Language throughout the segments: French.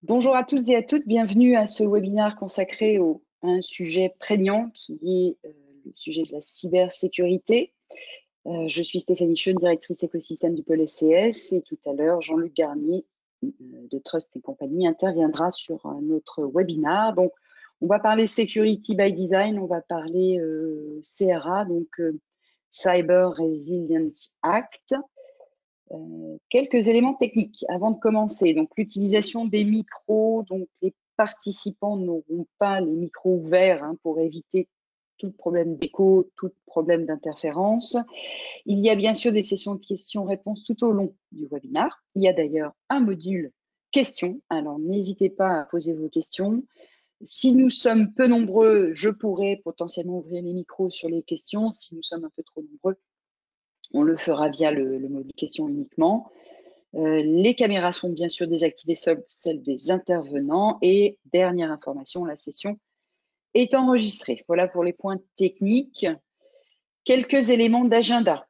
Bonjour à tous et à toutes, bienvenue à ce webinaire consacré à un sujet prégnant qui est le sujet de la cybersécurité. Je suis Stéphanie Schoen, directrice écosystème du pôle SCS, et tout à l'heure, Jean-Luc Garnier de Trust et compagnie interviendra sur notre webinaire. Donc, on va parler Security by Design, on va parler CRA, donc Cyber Resilience Act. Quelques éléments techniques avant de commencer. Donc, l'utilisation des micros. Donc, les participants n'auront pas les micros ouverts pour éviter tout problème d'écho, tout problème d'interférence. Il y a bien sûr des sessions de questions-réponses tout au long du webinaire. Il y a d'ailleurs un module questions. Alors, n'hésitez pas à poser vos questions. Si nous sommes peu nombreux, je pourrais potentiellement ouvrir les micros sur les questions. Si nous sommes un peu trop nombreux, on le fera via le module questions uniquement. Les caméras sont bien sûr désactivées, sauf celles des intervenants. Et dernière information, la session est enregistrée. Voilà pour les points techniques. Quelques éléments d'agenda.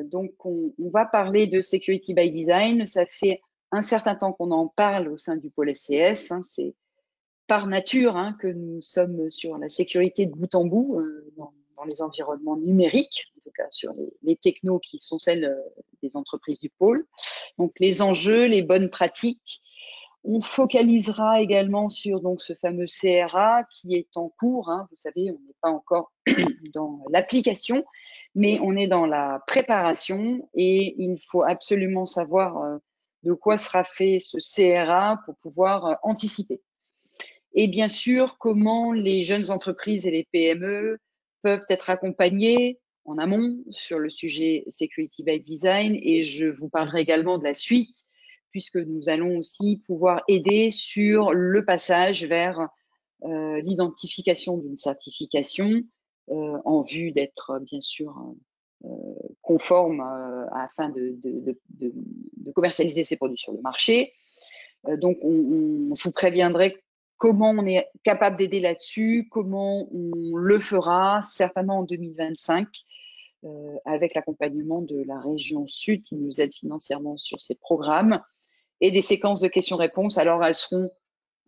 Donc, on va parler de Security by Design. Ça fait un certain temps qu'on en parle au sein du pôle SCS. C'est par nature que nous sommes sur la sécurité de bout en bout dans les environnements numériques, en tout cas sur les technos qui sont celles des entreprises du pôle. Donc, les enjeux, les bonnes pratiques. On focalisera également sur donc, ce fameux CRA qui est en cours. Vous savez, on n'est pas encore dans l'application, mais on est dans la préparation et il faut absolument savoir de quoi sera fait ce CRA pour pouvoir anticiper. Et bien sûr, comment les jeunes entreprises et les PME peuvent être accompagnées en amont sur le sujet Security by Design. Et je vous parlerai également de la suite, puisque nous allons aussi pouvoir aider sur le passage vers l'identification d'une certification en vue d'être bien sûr conforme afin de commercialiser ces produits sur le marché. Donc, je vous préviendrai comment on est capable d'aider là-dessus, comment on le fera, certainement en 2025, avec l'accompagnement de la région Sud qui nous aide financièrement sur ces programmes et des séquences de questions-réponses. Alors, elles seront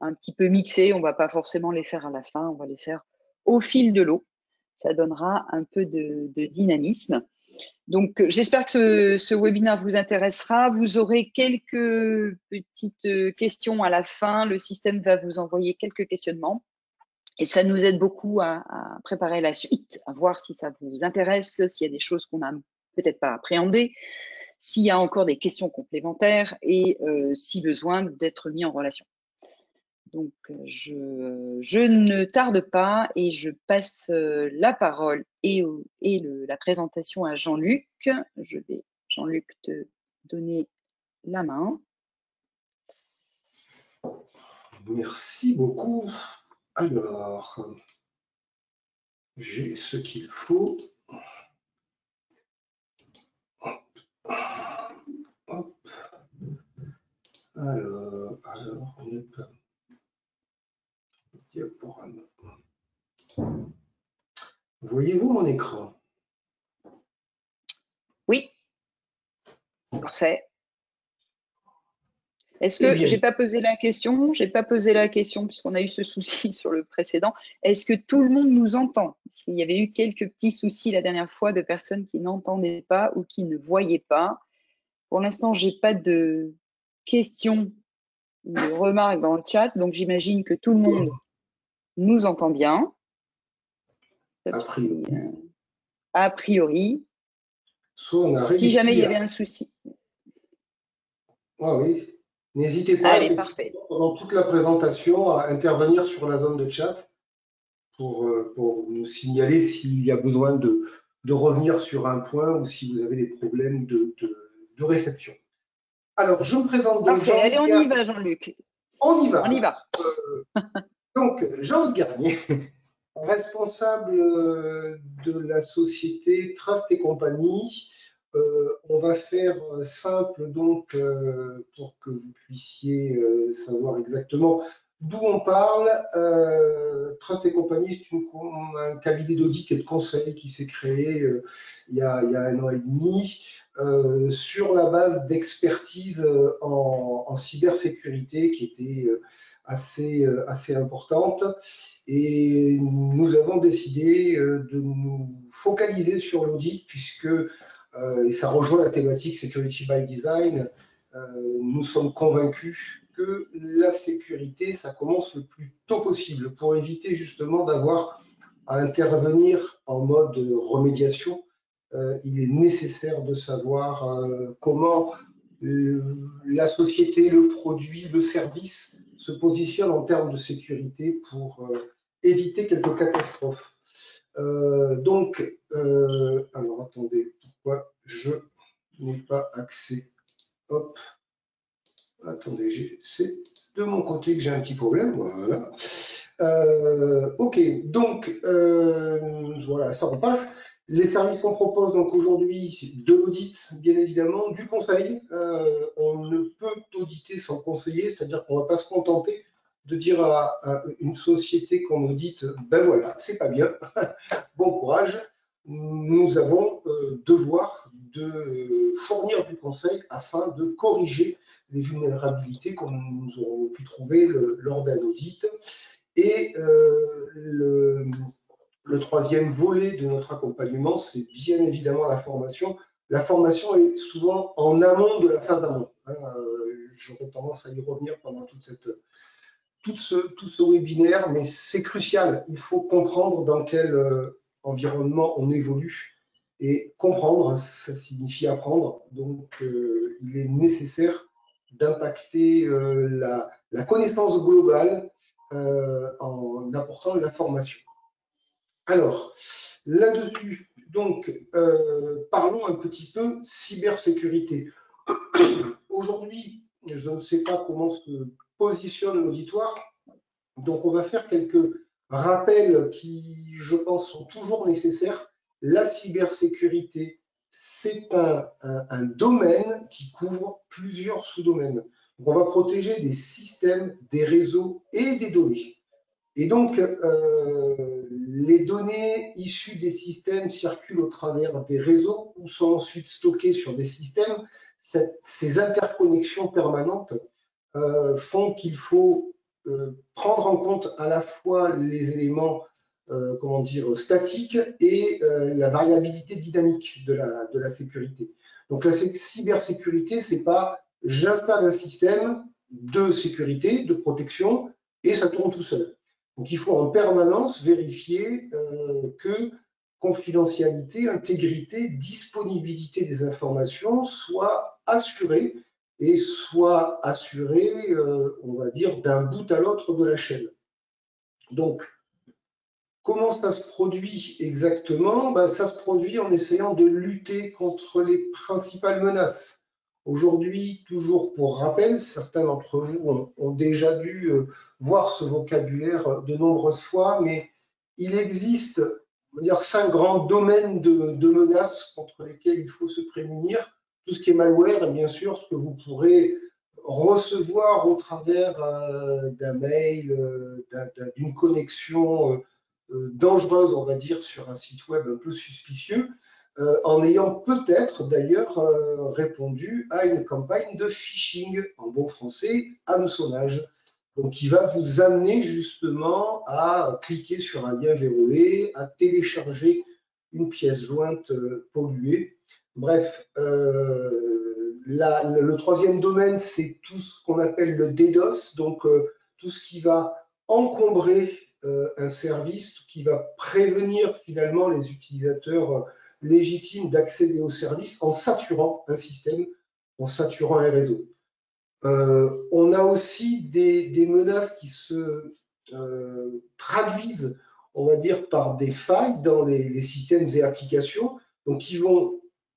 un petit peu mixées, on ne va pas forcément les faire à la fin, on va les faire au fil de l'eau. Ça donnera un peu de dynamisme. Donc, j'espère que ce webinaire vous intéressera. Vous aurez quelques petites questions à la fin. Le système va vous envoyer quelques questionnements. Et ça nous aide beaucoup à préparer la suite, à voir si ça vous intéresse, s'il y a des choses qu'on n'a peut-être pas appréhendées, s'il y a encore des questions complémentaires et si besoin d'être mis en relation. Donc, je ne tarde pas et je passe la parole et la présentation à Jean-Luc. Je vais, Jean-Luc, te donner la main. Merci beaucoup. Alors, j'ai ce qu'il faut. Hop. Alors, on n'est pas diaporama. Voyez-vous mon écran? Oui, parfait. Est-ce que j'ai pas posé la question? J'ai pas posé la question puisqu'on a eu ce souci sur le précédent. Est-ce que tout le monde nous entend? Il y avait eu quelques petits soucis la dernière fois de personnes qui n'entendaient pas ou qui ne voyaient pas. Pour l'instant, j'ai pas de questions ou de remarques dans le chat, donc j'imagine que tout le monde nous entend bien. A priori. Si jamais il y avait un souci. Ah oui, n'hésitez pas pendant toute la présentation à intervenir sur la zone de chat pour nous signaler s'il y a besoin de revenir sur un point ou si vous avez des problèmes de réception. Alors, je me présente donc. Parfait, allez, on y va, Jean-Luc. On y va. On y va. Donc, Jean-Luc Garnier, responsable de la société Trust et compagnie. On va faire simple donc pour que vous puissiez savoir exactement. D'où on parle, Trust & Company, c'est un cabinet d'audit et de conseil qui s'est créé il y a 1 an et demi sur la base d'expertise en cybersécurité qui était assez importante. Et nous avons décidé de nous focaliser sur l'audit puisque, et ça rejoint la thématique Security by Design, nous sommes convaincus que la sécurité, ça commence le plus tôt possible pour éviter justement d'avoir à intervenir en mode remédiation. Il est nécessaire de savoir comment la société, le produit, le service se positionne en termes de sécurité pour éviter quelques catastrophes. Alors attendez, pourquoi je n'ai pas accès? Hop. Attendez, c'est de mon côté que j'ai un petit problème. Voilà. Ok, donc voilà, ça repasse. Les services qu'on propose donc aujourd'hui, c'est de l'audit, bien évidemment, du conseil. On ne peut auditer sans conseiller, c'est-à-dire qu'on ne va pas se contenter de dire à une société qu'on audite, ben voilà, c'est pas bien, bon courage. Nous avons devoir de fournir du conseil afin de corriger les vulnérabilités que nous aurons pu trouver lors d'un audit. Et le troisième volet de notre accompagnement, c'est bien évidemment la formation. La formation est souvent en amont de la phase d'amont. J'aurais tendance à y revenir pendant tout ce webinaire, mais c'est crucial. Il faut comprendre dans quel environnement on évolue. Et comprendre, ça signifie apprendre. Donc, il est nécessaire d'impacter la connaissance globale en apportant de la formation. Alors, là-dessus, donc, parlons un petit peu cybersécurité. Aujourd'hui, je ne sais pas comment se positionne l'auditoire, donc on va faire quelques rappels qui, je pense, sont toujours nécessaires. La cybersécurité, c'est un domaine qui couvre plusieurs sous-domaines. On va protéger des systèmes, des réseaux et des données. Et donc, les données issues des systèmes circulent au travers des réseaux ou sont ensuite stockées sur des systèmes. Ces interconnexions permanentes font qu'il faut prendre en compte à la fois les éléments comment dire, statiques et la variabilité dynamique de la sécurité. Donc la cybersécurité, c'est pas j'installe un système de sécurité, de protection, et ça tourne tout seul. Donc il faut en permanence vérifier que confidentialité, intégrité, disponibilité des informations soient assurées et soient assurées, on va dire, d'un bout à l'autre de la chaîne. Donc, comment ça se produit exactement? Ça se produit en essayant de lutter contre les principales menaces. Aujourd'hui, toujours pour rappel, certains d'entre vous ont déjà dû voir ce vocabulaire de nombreuses fois, mais il existe, on va dire, 5 grands domaines de menaces contre lesquels il faut se prémunir. Tout ce qui est malware, et bien sûr, ce que vous pourrez recevoir au travers d'un mail, d'une connexion dangereuse, on va dire, sur un site web un peu suspicieux, en ayant peut-être d'ailleurs répondu à une campagne de phishing, en bon français, hameçonnage. Donc, qui va vous amener justement à cliquer sur un lien verrouillé, à télécharger une pièce jointe polluée. Bref, le troisième domaine, c'est tout ce qu'on appelle le DDoS, donc tout ce qui va encombrer un service, qui va prévenir finalement les utilisateurs légitimes d'accéder au service en saturant un système, en saturant un réseau. On a aussi des menaces qui se traduisent, on va dire, par des failles dans les systèmes et applications. Donc,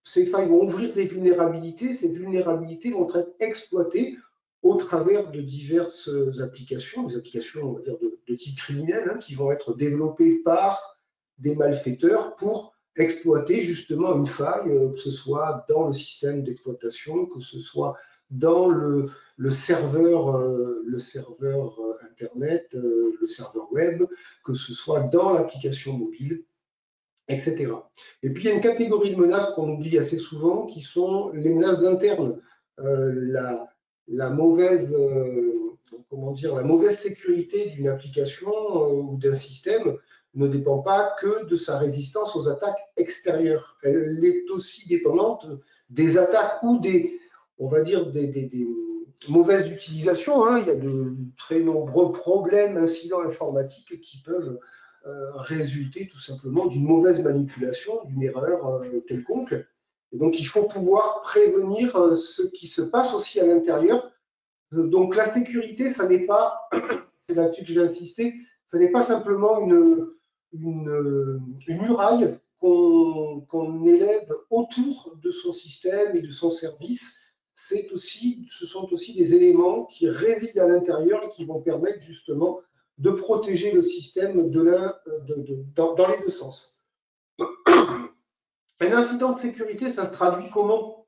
ces failles vont ouvrir des vulnérabilités. Ces vulnérabilités vont être exploitées au travers de diverses applications, des applications, on va dire, de type criminel, qui vont être développées par des malfaiteurs pour exploiter justement une faille, que ce soit dans le système d'exploitation, que ce soit dans le serveur Internet, le serveur web, que ce soit dans l'application mobile, etc. Et puis, il y a une catégorie de menaces qu'on oublie assez souvent, qui sont les menaces internes. La mauvaise, la mauvaise sécurité d'une application ou d'un système ne dépend pas que de sa résistance aux attaques extérieures. Elle est aussi dépendante des attaques ou on va dire, des mauvaises utilisations. Hein. Il y a de très nombreux problèmes, incidents informatiques qui peuvent résulter tout simplement d'une mauvaise manipulation, d'une erreur quelconque. Et donc, il faut pouvoir prévenir ce qui se passe aussi à l'intérieur. Donc, la sécurité, ça n'est pas, c'est là-dessus que j'ai insisté, ça n'est pas simplement une muraille qu'on élève autour de son système et de son service. Ce sont aussi des éléments qui résident à l'intérieur et qui vont permettre justement de protéger le système dans les deux sens. Un incident de sécurité, ça se traduit comment?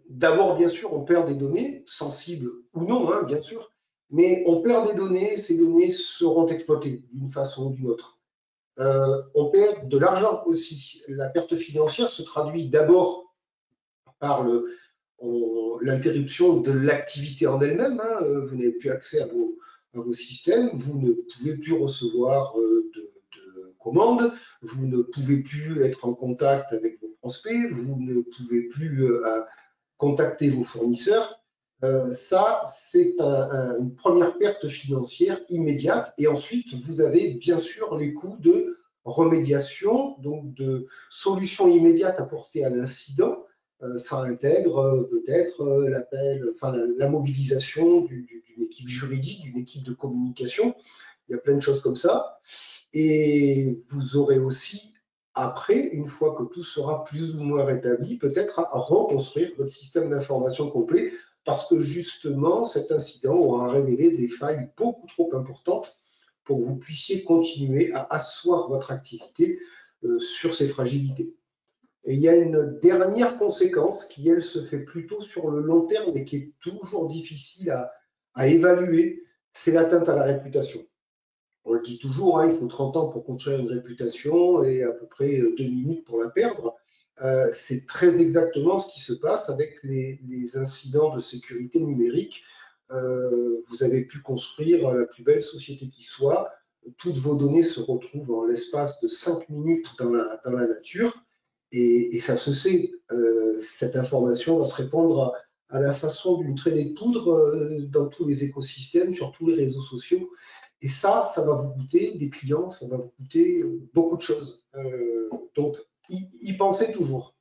D'abord, bien sûr, on perd des données, sensibles ou non, hein, bien sûr, mais on perd des données, ces données seront exploitées d'une façon ou d'une autre. On perd de l'argent aussi. La perte financière se traduit d'abord par l'interruption de l'activité en elle-même. Hein. Vous n'avez plus accès à vos systèmes, vous ne pouvez plus recevoir de commandes, vous ne pouvez plus être en contact avec vos prospects, vous ne pouvez plus contacter vos fournisseurs. Ça, c'est une première perte financière immédiate. Et ensuite, vous avez bien sûr les coûts de remédiation, donc de solutions immédiates apportées à l'incident. Ça intègre peut-être la mobilisation d'une équipe juridique, d'une équipe de communication. Il y a plein de choses comme ça. Et vous aurez aussi, après, une fois que tout sera plus ou moins rétabli, peut-être à reconstruire votre système d'information complet, parce que justement, cet incident aura révélé des failles beaucoup trop importantes pour que vous puissiez continuer à asseoir votre activité sur ces fragilités. Et il y a une dernière conséquence qui, elle, se fait plutôt sur le long terme, mais qui est toujours difficile à évaluer, c'est l'atteinte à la réputation. On le dit toujours, hein, il faut 30 ans pour construire une réputation et à peu près 2 minutes pour la perdre. C'est très exactement ce qui se passe avec les incidents de sécurité numérique. Vous avez pu construire la plus belle société qui soit. Toutes vos données se retrouvent en l'espace de 5 minutes dans la nature. Et ça se sait. Cette information va se répandre à la façon d'une traînée de poudre dans tous les écosystèmes, sur tous les réseaux sociaux. Et ça va vous coûter des clients, ça va vous coûter beaucoup de choses. Donc, y pensez toujours.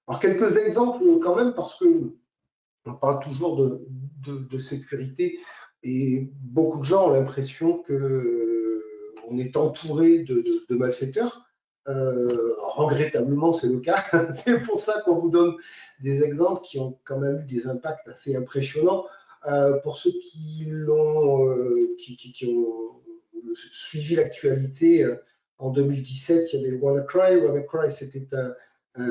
Alors, quelques exemples quand même, parce qu'on parle toujours de sécurité et beaucoup de gens ont l'impression qu'on est entouré de malfaiteurs. Regrettablement, c'est le cas. C'est pour ça qu'on vous donne des exemples qui ont quand même eu des impacts assez impressionnants. Pour ceux qui ont suivi l'actualité, en 2017, il y avait le WannaCry. WannaCry, c'était un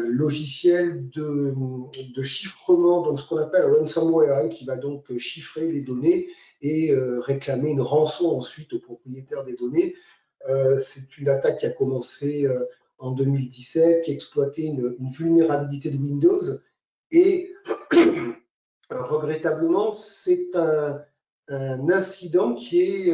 logiciel de chiffrement, donc ce qu'on appelle un ransomware, hein, qui va donc chiffrer les données et réclamer une rançon ensuite au propriétaire des données. C'est une attaque qui a commencé en 2017, qui exploitait une vulnérabilité de Windows. Et regrettablement, c'est un incident qui est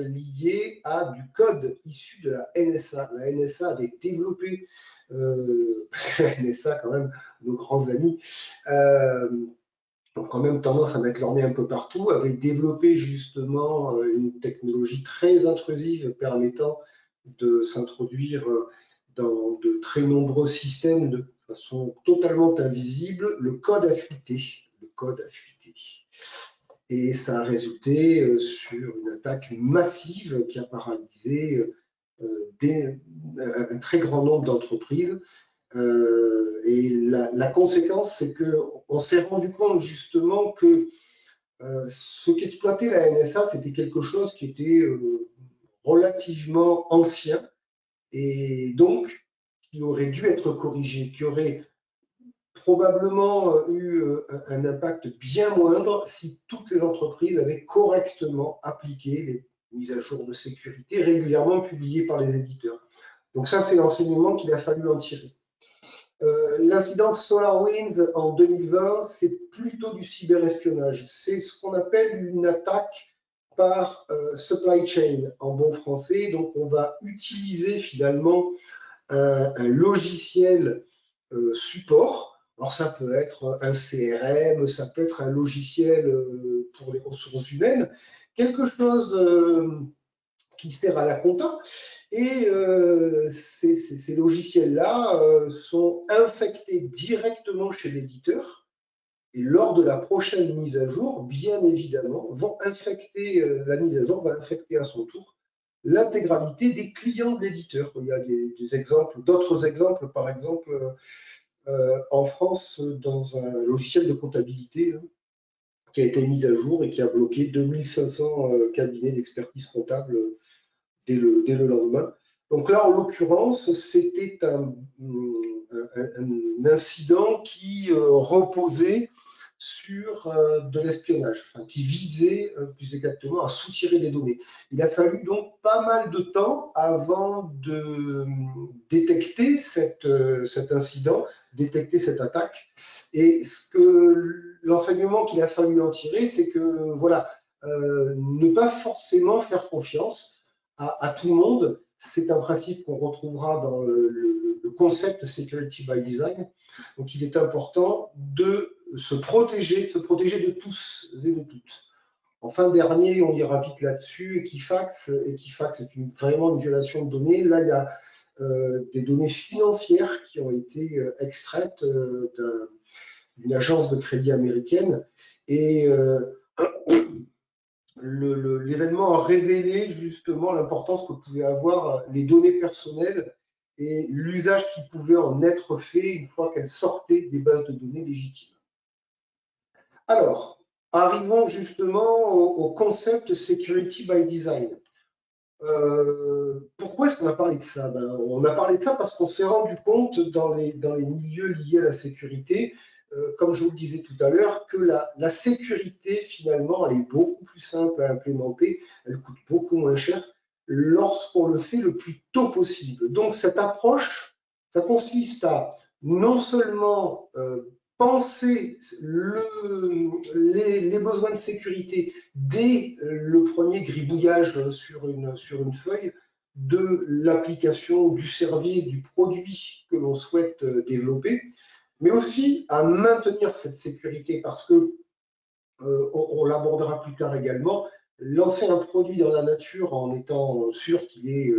lié à du code issu de la NSA. La NSA avait développé, parce que la NSA, quand même, nos grands amis, ont quand même tendance à mettre leur nez un peu partout, avait développé justement une technologie très intrusive permettant de s'introduire dans de très nombreux systèmes de façon totalement invisible. Le code a fuité. Et ça a résulté sur une attaque massive qui a paralysé un très grand nombre d'entreprises. Et la conséquence, c'est qu'on s'est rendu compte justement que ce qu'exploitait la NSA, c'était quelque chose qui était relativement ancien. Et donc, qui auraient dû être corrigées, qui auraient probablement eu un impact bien moindre si toutes les entreprises avaient correctement appliqué les mises à jour de sécurité régulièrement publiées par les éditeurs. Donc ça, c'est l'enseignement qu'il a fallu en tirer. L'incident SolarWinds en 2020, c'est plutôt du cyberespionnage. C'est ce qu'on appelle une attaque par supply chain en bon français. Donc on va utiliser finalement un logiciel support. Alors ça peut être un CRM, ça peut être un logiciel pour les ressources humaines, quelque chose qui sert à la compta. Et ces logiciels-là sont infectés directement chez l'éditeur. Et lors de la prochaine mise à jour, bien évidemment, la mise à jour va infecter à son tour l'intégralité des clients de l'éditeur. Il y a des exemples, d'autres exemples, par exemple, en France, dans un logiciel de comptabilité qui a été mis à jour et qui a bloqué 2500 cabinets d'expertise comptable dès le lendemain. Donc là, en l'occurrence, c'était un incident qui reposait sur de l'espionnage, enfin, qui visait plus exactement à soutirer des données. Il a fallu donc pas mal de temps avant de détecter cet incident, détecter cette attaque. Et l'enseignement qu'il a fallu en tirer, c'est que voilà, ne pas forcément faire confiance à tout le monde. C'est un principe qu'on retrouvera dans le concept Security by Design. Donc, il est important de se protéger de tous et de toutes. En fin dernier, on ira vite là-dessus. Equifax est vraiment une violation de données. Là, il y a des données financières qui ont été extraites d'une agence de crédit américaine. Et l'événement a révélé justement l'importance que pouvaient avoir les données personnelles et l'usage qui pouvait en être fait une fois qu'elles sortaient des bases de données légitimes. Alors, arrivons justement au concept Security by Design. Pourquoi est-ce qu'on a parlé de ça? On a parlé de ça parce qu'on s'est rendu compte dans les milieux liés à la sécurité, comme je vous le disais tout à l'heure, que la sécurité, finalement, elle est beaucoup plus simple à implémenter, elle coûte beaucoup moins cher lorsqu'on le fait le plus tôt possible. Donc, cette approche, ça consiste à non seulement penser les besoins de sécurité dès le premier gribouillage sur une feuille de l'application, du service, du produit que l'on souhaite développer, mais aussi à maintenir cette sécurité parce que, on l'abordera plus tard également, lancer un produit dans la nature en étant sûr qu'il est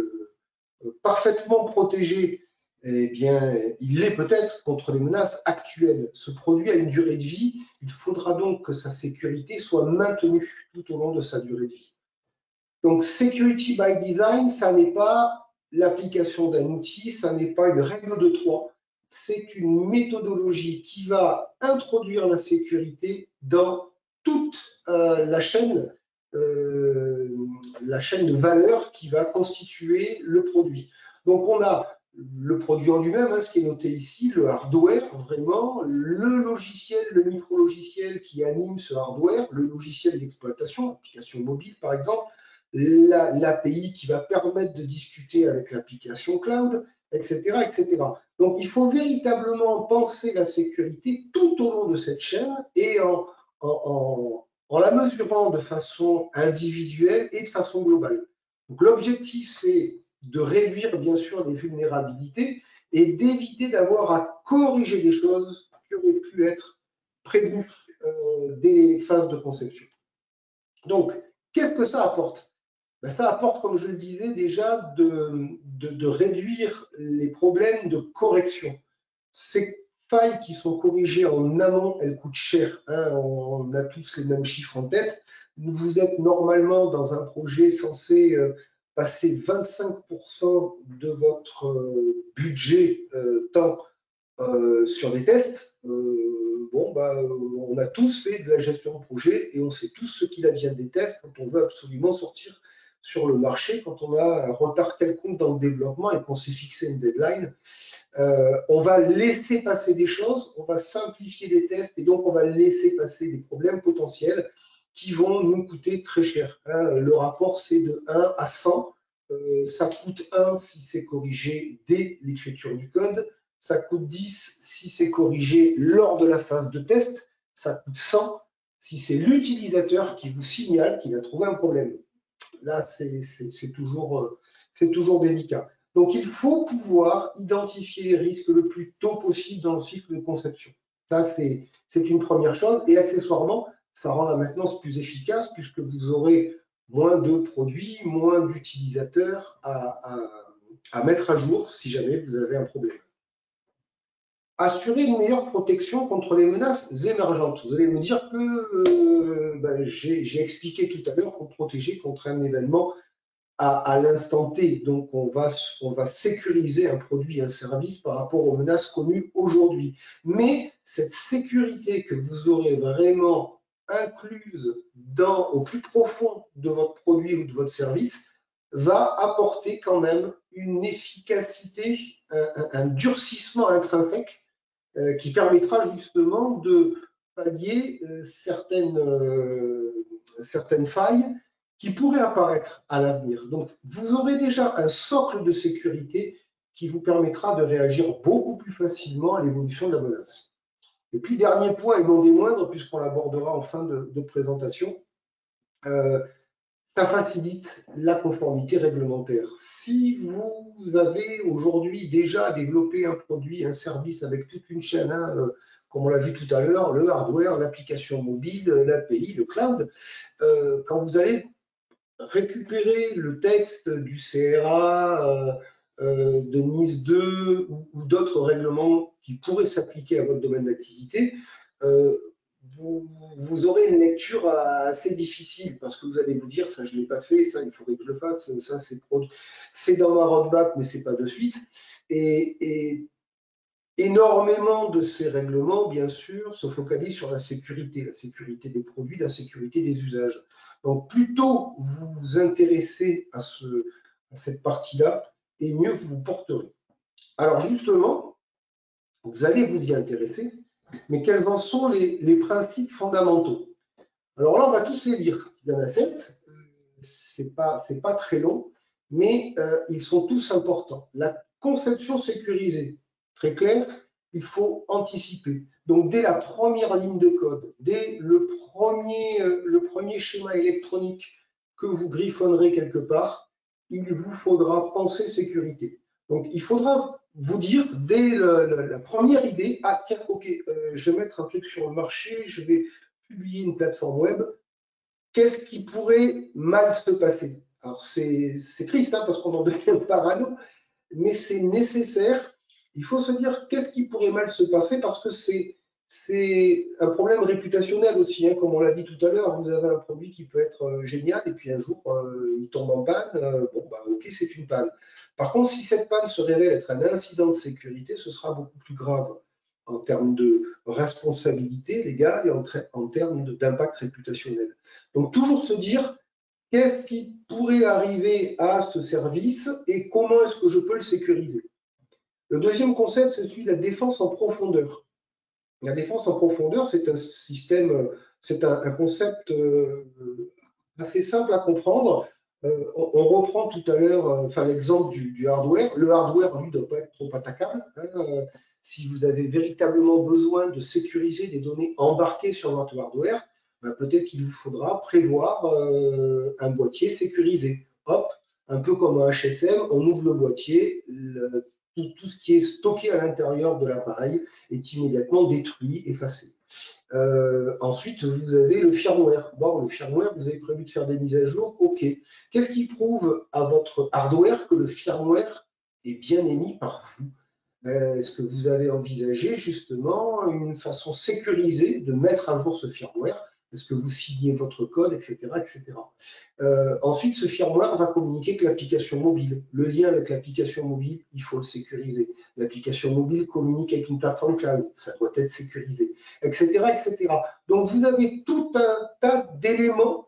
parfaitement protégé, eh bien, il l'est peut-être contre les menaces actuelles. Ce produit a une durée de vie, il faudra donc que sa sécurité soit maintenue tout au long de sa durée de vie. Donc, Security by Design, ça n'est pas l'application d'un outil, ça n'est pas une règle de 3, c'est une méthodologie qui va introduire la sécurité dans toute la chaîne de valeur qui va constituer le produit. Donc, on a le produit en lui-même, ce qui est noté ici, le hardware, vraiment, le logiciel, le micro-logiciel qui anime ce hardware, le logiciel d'exploitation, l'application mobile par exemple, l'API qui va permettre de discuter avec l'application cloud, etc., etc. Donc, il faut véritablement penser la sécurité tout au long de cette chaîne et en la mesurant de façon individuelle et de façon globale. Donc, l'objectif, c'est de réduire, bien sûr, les vulnérabilités et d'éviter d'avoir à corriger des choses qui auraient pu être prévues dès les phases de conception. Donc, qu'est-ce que ça apporte? Ça apporte, comme je le disais déjà, de réduire les problèmes de correction. Ces failles qui sont corrigées en amont, elles coûtent cher. On a tous les mêmes chiffres en tête. Vous êtes normalement dans un projet censé passer 25% de votre budget temps sur des tests. On a tous fait de la gestion de projet et on sait tous ce qu'il advient des tests quand on veut absolument sortir sur le marché, quand on a un retard quelconque dans le développement et qu'on s'est fixé une deadline, on va laisser passer des choses, on va simplifier les tests et donc on va laisser passer des problèmes potentiels qui vont nous coûter très cher. Le rapport, c'est de 1 à 100. Ça coûte 1 si c'est corrigé dès l'écriture du code. Ça coûte 10 si c'est corrigé lors de la phase de test. Ça coûte 100 si c'est l'utilisateur qui vous signale qu'il a trouvé un problème. Là, c'est toujours délicat. Donc, il faut pouvoir identifier les risques le plus tôt possible dans le cycle de conception. Ça, c'est une première chose. Et accessoirement, ça rend la maintenance plus efficace puisque vous aurez moins de produits, moins d'utilisateurs à mettre à jour si jamais vous avez un problème. Assurer une meilleure protection contre les menaces émergentes. Vous allez me dire que j'ai expliqué tout à l'heure qu'on protégeait contre un événement à l'instant T. Donc, on va sécuriser un produit, un service par rapport aux menaces connues aujourd'hui. Mais cette sécurité que vous aurez vraiment incluse au plus profond de votre produit ou de votre service va apporter quand même une efficacité, un durcissement intrinsèque qui permettra justement de pallier certaines failles qui pourraient apparaître à l'avenir. Donc, vous aurez déjà un socle de sécurité qui vous permettra de réagir beaucoup plus facilement à l'évolution de la menace. Et puis, dernier point, et non des moindres, puisqu'on l'abordera en fin de présentation, ça facilite la conformité réglementaire. Si vous avez aujourd'hui déjà développé un produit, un service avec toute une chaîne, comme on l'a vu tout à l'heure, le hardware, l'application mobile, l'API, le cloud, quand vous allez récupérer le texte du CRA, de NIS 2 ou d'autres règlements qui pourraient s'appliquer à votre domaine d'activité, vous aurez une lecture assez difficile parce que vous allez vous dire ça je ne l'ai pas fait, ça il faudrait que je le fasse, ça c'est dans ma roadmap mais c'est pas de suite. Et énormément de ces règlements, bien sûr, se focalisent sur la sécurité des produits, la sécurité des usages. Donc, plus tôt vous vous intéressez à cette partie-là, et mieux vous vous porterez. Alors, justement, vous allez vous y intéresser, mais quels en sont les principes fondamentaux? Alors là, on va tous les lire. Il y en a 7, c'est pas très long, mais ils sont tous importants. La conception sécurisée, très clair, il faut anticiper. Donc, dès la première ligne de code, dès le premier schéma électronique que vous griffonnerez quelque part, il vous faudra penser sécurité. Donc, il faudra vous dire dès la première idée, ah tiens, ok, je vais mettre un truc sur le marché, je vais publier une plateforme web, qu'est-ce qui pourrait mal se passer? Alors, c'est triste parce qu'on en devient parano, mais c'est nécessaire. Il faut se dire qu'est-ce qui pourrait mal se passer parce que c'est un problème réputationnel aussi. Comme on l'a dit tout à l'heure, vous avez un produit qui peut être génial et puis un jour, il tombe en panne. Ok, c'est une panne. Par contre, si cette panne se révèle être un incident de sécurité, ce sera beaucoup plus grave en termes de responsabilité légale et en termes d'impact réputationnel. Donc, toujours se dire qu'est-ce qui pourrait arriver à ce service et comment est-ce que je peux le sécuriser? Le deuxième concept, c'est celui de la défense en profondeur. La défense en profondeur, c'est un système, c'est un concept assez simple à comprendre. On reprend tout à l'heure l'exemple du hardware. Le hardware, lui, ne doit pas être trop attaquable. Si vous avez véritablement besoin de sécuriser des données embarquées sur votre hardware, peut-être qu'il vous faudra prévoir un boîtier sécurisé. Hop, un peu comme un HSM, on ouvre le boîtier, tout ce qui est stocké à l'intérieur de l'appareil est immédiatement détruit, effacé. Ensuite, vous avez le firmware. Bon, le firmware, vous avez prévu de faire des mises à jour, ok. Qu'est-ce qui prouve à votre hardware que le firmware est bien émis par vous? Est-ce que vous avez envisagé justement une façon sécurisée de mettre à jour ce firmware? Est-ce que vous signez votre code, etc. etc. Ensuite, ce firmware va communiquer avec l'application mobile. Le lien avec l'application mobile, il faut le sécuriser. L'application mobile communique avec une plateforme cloud, ça doit être sécurisé, etc. etc. Donc, vous avez tout un tas d'éléments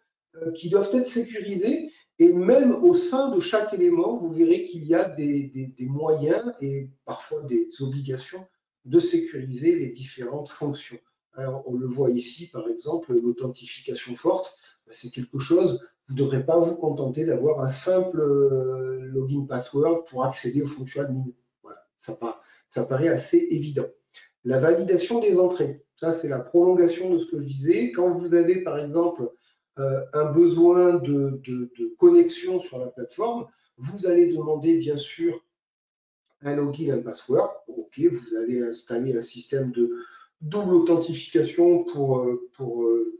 qui doivent être sécurisés Et même au sein de chaque élément, vous verrez qu'il y a des moyens et parfois des obligations de sécuriser les différentes fonctions. Alors, on le voit ici, par exemple, l'authentification forte, c'est quelque chose, vous ne devrez pas vous contenter d'avoir un simple login password pour accéder aux fonctions admin. Voilà, ça paraît assez évident. La validation des entrées, ça c'est la prolongation de ce que je disais. Quand vous avez par exemple un besoin de connexion sur la plateforme, vous allez demander bien sûr un login, un password. OK, vous allez installer un système de double authentification pour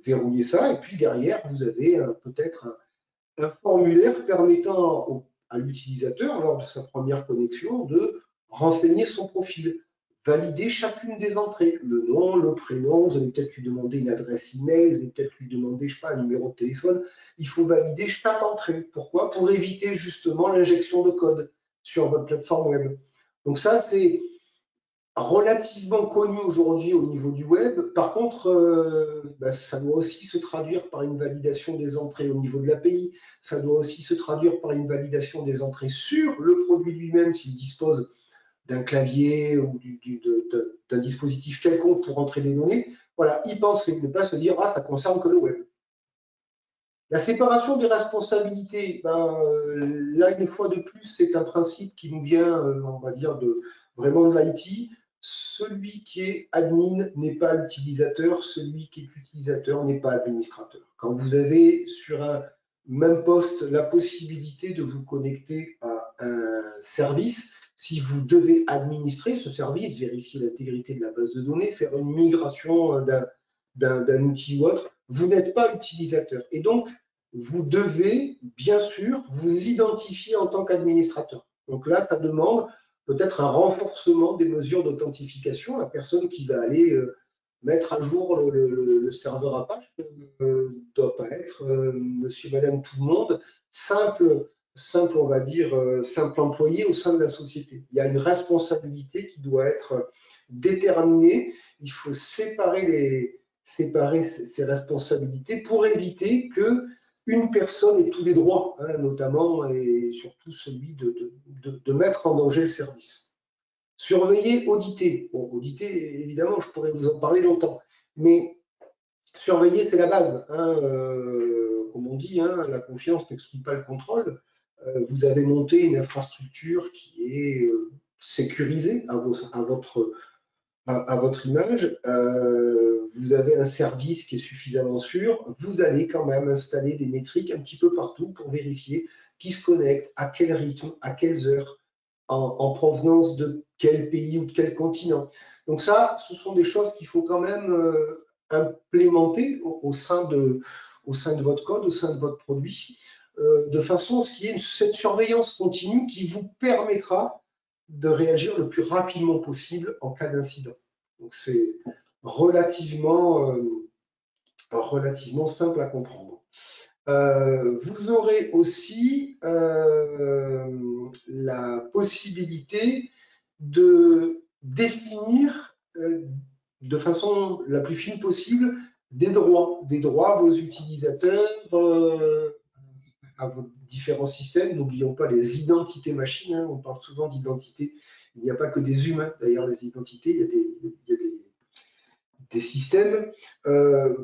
verrouiller ça. Et puis derrière, vous avez peut-être un formulaire permettant à l'utilisateur, lors de sa première connexion, de renseigner son profil, valider chacune des entrées, le nom, le prénom, vous allez peut-être lui demander une adresse email, vous allez peut-être lui demander, je sais pas, un numéro de téléphone. Il faut valider chaque entrée. Pourquoi? Pour éviter justement l'injection de code sur votre plateforme web. Donc ça, c'est relativement connu aujourd'hui au niveau du web. Par contre, ça doit aussi se traduire par une validation des entrées au niveau de l'API. Ça doit aussi se traduire par une validation des entrées sur le produit lui-même s'il dispose d'un clavier ou d'un dispositif quelconque pour entrer des données. Voilà, y penser, ne pas se dire « Ah, ça concerne que le web ». La séparation des responsabilités, là, une fois de plus, c'est un principe qui nous vient, on va dire, vraiment de l'IT. Celui qui est admin n'est pas utilisateur, celui qui est utilisateur n'est pas administrateur. Quand vous avez sur un même poste la possibilité de vous connecter à un service, si vous devez administrer ce service, vérifier l'intégrité de la base de données, faire une migration d'un outil ou autre, vous n'êtes pas utilisateur. Et donc, vous devez, bien sûr, vous identifier en tant qu'administrateur. Donc là, ça demande peut-être un renforcement des mesures d'authentification. La personne qui va aller mettre à jour le serveur Apache ne doit pas être monsieur, madame, tout le monde, simple, on va dire, simple employé au sein de la société. Il y a une responsabilité qui doit être déterminée. Il faut séparer ces responsabilités pour éviter que une personne ait tous les droits, notamment et surtout celui de mettre en danger le service. Surveiller, auditer. Bon, auditer, évidemment, je pourrais vous en parler longtemps, mais surveiller, c'est la base. Comme on dit, la confiance n'exclut pas le contrôle. Vous avez monté une infrastructure qui est sécurisée à votre image, vous avez un service qui est suffisamment sûr, vous allez quand même installer des métriques un petit peu partout pour vérifier qui se connecte, à quel rythme, à quelles heures, en provenance de quel pays ou de quel continent. Donc ça, ce sont des choses qu'il faut quand même implémenter au sein de votre code, au sein de votre produit, de façon à ce qu'il y ait cette surveillance continue qui vous permettra de réagir le plus rapidement possible en cas d'incident. Donc c'est relativement simple à comprendre. Vous aurez aussi la possibilité de définir de façon la plus fine possible des droits à vos utilisateurs, à vos différents systèmes. N'oublions pas les identités machines. On parle souvent d'identité. Il n'y a pas que des humains, d'ailleurs, les identités. Il y a des systèmes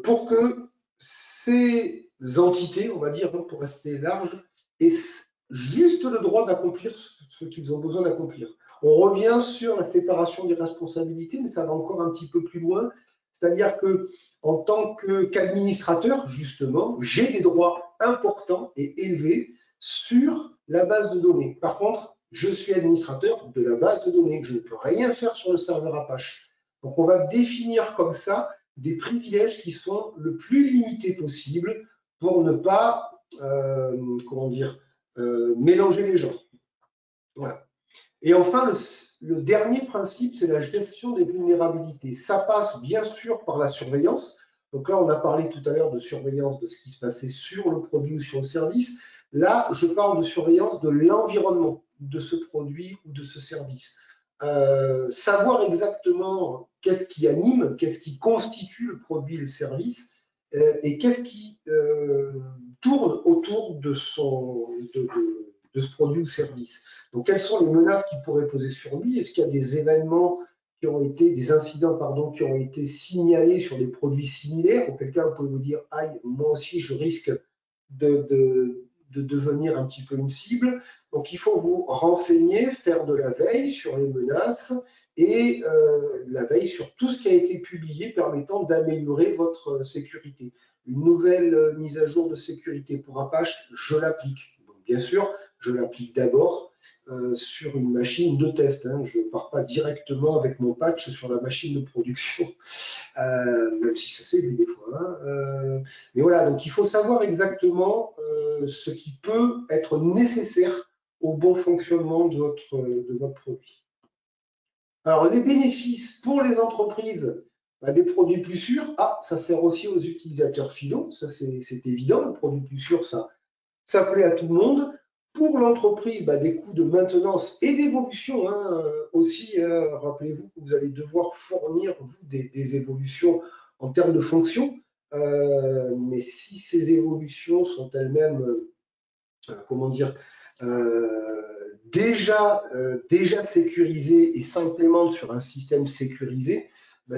pour que ces entités, on va dire, pour rester large, aient juste le droit d'accomplir ce qu'ils ont besoin d'accomplir. On revient sur la séparation des responsabilités, mais ça va encore un petit peu plus loin. C'est-à-dire que en tant qu'administrateur, justement, j'ai des droits importants et élevés sur la base de données. Par contre, je suis administrateur de la base de données. Je ne peux rien faire sur le serveur Apache. Donc, on va définir comme ça des privilèges qui sont le plus limités possible pour ne pas, mélanger les genres. Voilà. Et enfin, le dernier principe, c'est la gestion des vulnérabilités. Ça passe bien sûr par la surveillance. Donc là, on a parlé tout à l'heure de surveillance de ce qui se passait sur le produit ou sur le service. Là, je parle de surveillance de l'environnement de ce produit ou de ce service. Savoir exactement qu'est-ce qui anime, qu'est-ce qui constitue le produit et le service, et qu'est-ce qui tourne autour de ce produit ou service. Donc, quelles sont les menaces qui pourraient peser sur lui? Est-ce qu'il y a des événements des incidents, pardon, qui ont été signalés sur des produits similaires? Auquel cas, vous pouvez vous dire, aïe, moi aussi, je risque de devenir un petit peu une cible. Donc, il faut vous renseigner, faire de la veille sur les menaces et de la veille sur tout ce qui a été publié permettant d'améliorer votre sécurité. Une nouvelle mise à jour de sécurité pour Apache, je l'applique. Bien sûr, je l'applique d'abord sur une machine de test. Hein. Je ne pars pas directement avec mon patch sur la machine de production, même si ça s'est vu des fois. Hein. Mais voilà, donc il faut savoir exactement ce qui peut être nécessaire au bon fonctionnement de votre produit. Alors, les bénéfices pour les entreprises, des produits plus sûrs, ça sert aussi aux utilisateurs finaux, ça c'est évident, le produit plus sûr, ça plaît à tout le monde. Pour l'entreprise, des coûts de maintenance et d'évolution aussi. Rappelez-vous que vous allez devoir fournir des évolutions en termes de fonction. Mais si ces évolutions sont elles-mêmes, comment dire, déjà sécurisées et s'implémentent sur un système sécurisé,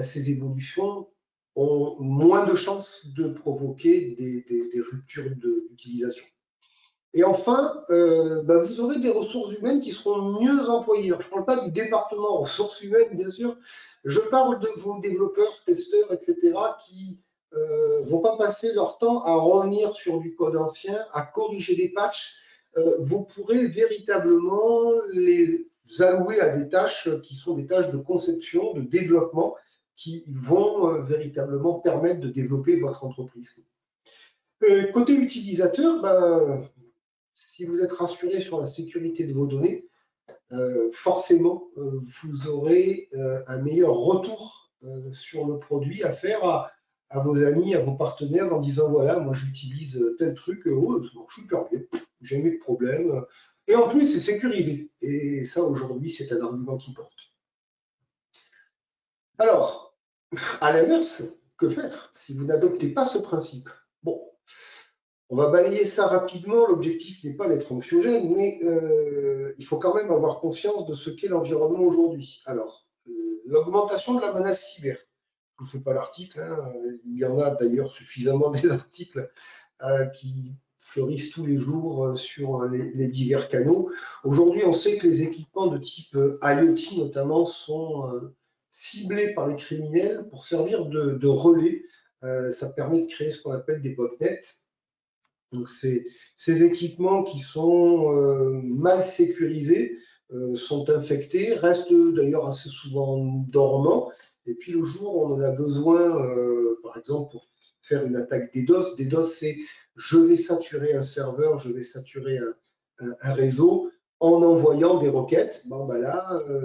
ces évolutions ont moins de chances de provoquer des ruptures d'utilisation. Et enfin, vous aurez des ressources humaines qui seront mieux employées. Alors, je ne parle pas du département ressources humaines, bien sûr. Je parle de vos développeurs, testeurs, etc., qui ne vont pas passer leur temps à revenir sur du code ancien, à corriger des patchs. Vous pourrez véritablement les allouer à des tâches qui sont des tâches de conception, de développement, qui vont véritablement permettre de développer votre entreprise. Côté utilisateur, si vous êtes rassuré sur la sécurité de vos données, forcément, vous aurez un meilleur retour sur le produit à faire à vos amis, à vos partenaires en disant, voilà, moi j'utilise tel truc, ça marche super bien, jamais de problème. Et en plus, c'est sécurisé. Et ça, aujourd'hui, c'est un argument qui porte. Alors, à l'inverse, que faire si vous n'adoptez pas ce principe? Bon, on va balayer ça rapidement. L'objectif n'est pas d'être anxiogène, mais il faut quand même avoir conscience de ce qu'est l'environnement aujourd'hui. Alors, l'augmentation de la menace cyber. Je ne vous fais pas l'article. Hein. Il y en a d'ailleurs suffisamment des articles qui fleurissent tous les jours sur les divers canaux. Aujourd'hui, on sait que les équipements de type IoT, notamment, sont ciblés par les criminels pour servir de relais. Ça permet de créer ce qu'on appelle des botnets. Donc, ces équipements qui sont mal sécurisés sont infectés, restent d'ailleurs assez souvent dormants. Et puis, le jour où on en a besoin, par exemple, pour faire une attaque DDoS, DDoS, c'est je vais saturer un serveur, je vais saturer un réseau en envoyant des requêtes.